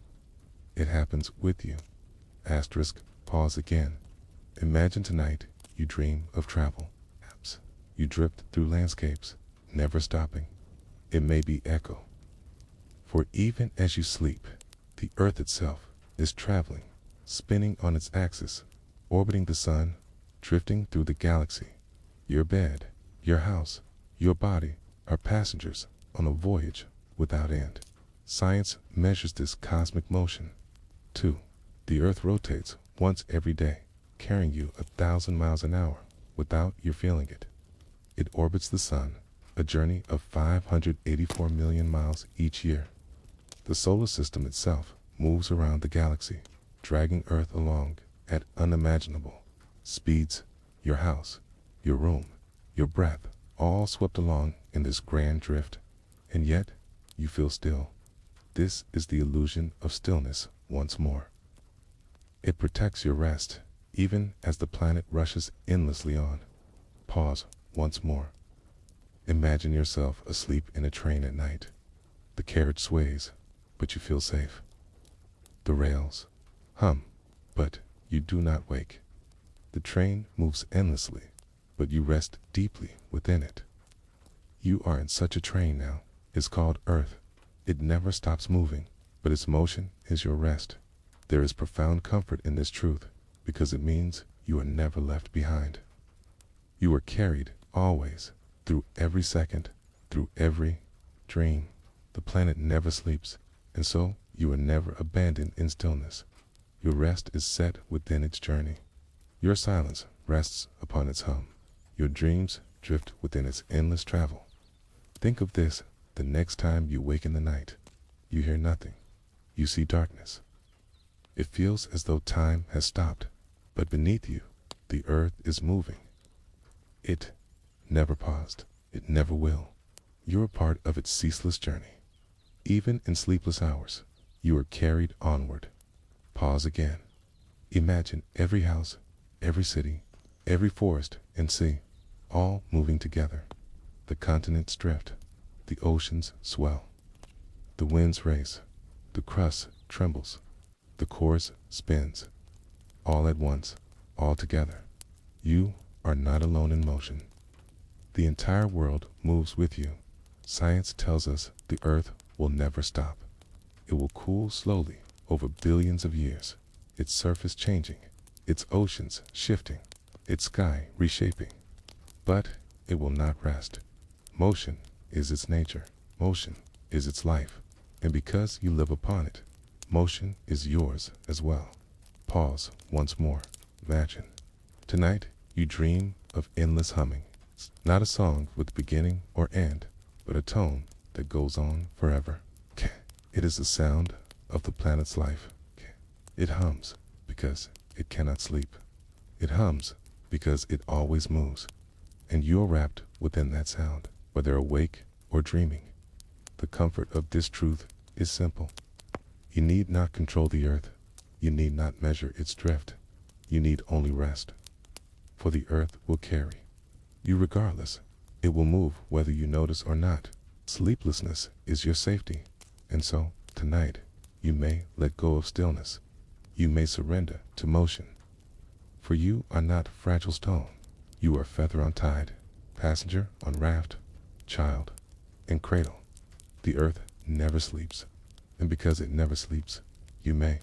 It happens with you. Asterisk, pause again. Imagine tonight you dream of travel. You drift through landscapes, never stopping. It may be echo. For even as you sleep, the earth itself is traveling, spinning on its axis, orbiting the sun, drifting through the galaxy. Your bed, your house, your body are passengers on a voyage without end. Science measures this cosmic motion 2. The Earth rotates once every day, carrying you 1,000 miles an hour without you feeling it. It orbits the Sun, a journey of 584 million miles each year. The solar system itself moves around the galaxy, dragging Earth along at unimaginable speeds. Your house, your room, your breath, all swept along in this grand drift, and yet you feel still. This is the illusion of stillness once more. It protects your rest, even as the planet rushes endlessly on. Pause once more. Imagine yourself asleep in a train at night. The carriage sways, but you feel safe. The rails hum, but you do not wake. The train moves endlessly, but you rest deeply within it. You are in such a train now. It's called Earth. It never stops moving, but its motion is your rest. There is profound comfort in this truth, because it means you are never left behind. You are carried always, through every second, through every dream. The planet never sleeps, and so you are never abandoned in stillness. Your rest is set within its journey. Your silence rests upon its hum. Your dreams drift within its endless travel. Think of this the next time you wake in the night. You hear nothing. You see darkness. It feels as though time has stopped, but beneath you, the Earth is moving. It never paused. It never will. You're a part of its ceaseless journey. Even in sleepless hours, you are carried onward. Pause again. Imagine every house, every city, every forest and sea, all moving together. The continents drift. The oceans swell. The winds race. The crust trembles. The course spins. All at once, all together. You are not alone in motion. The entire world moves with you. Science tells us the Earth will never stop. It will cool slowly over billions of years, its surface changing, its oceans shifting, its sky reshaping. But it will not rest. Motion is its nature. Motion is its life. And because you live upon it, motion is yours as well. Pause once more. Imagine. Tonight, you dream of endless humming. Not a song with beginning or end, but a tone that goes on forever. It is the sound of the planet's life. It hums because it cannot sleep. It hums because it always moves. And you are wrapped within that sound, whether awake or dreaming. The comfort of this truth is simple. You need not control the Earth. You need not measure its drift. You need only rest. For the Earth will carry you regardless. It will move whether you notice or not. Sleeplessness is your safety. And so, tonight, you may let go of stillness. You may surrender to motion. For you are not fragile stone. You are feather on tide, passenger on raft, child in cradle. The Earth never sleeps. And because it never sleeps, you may.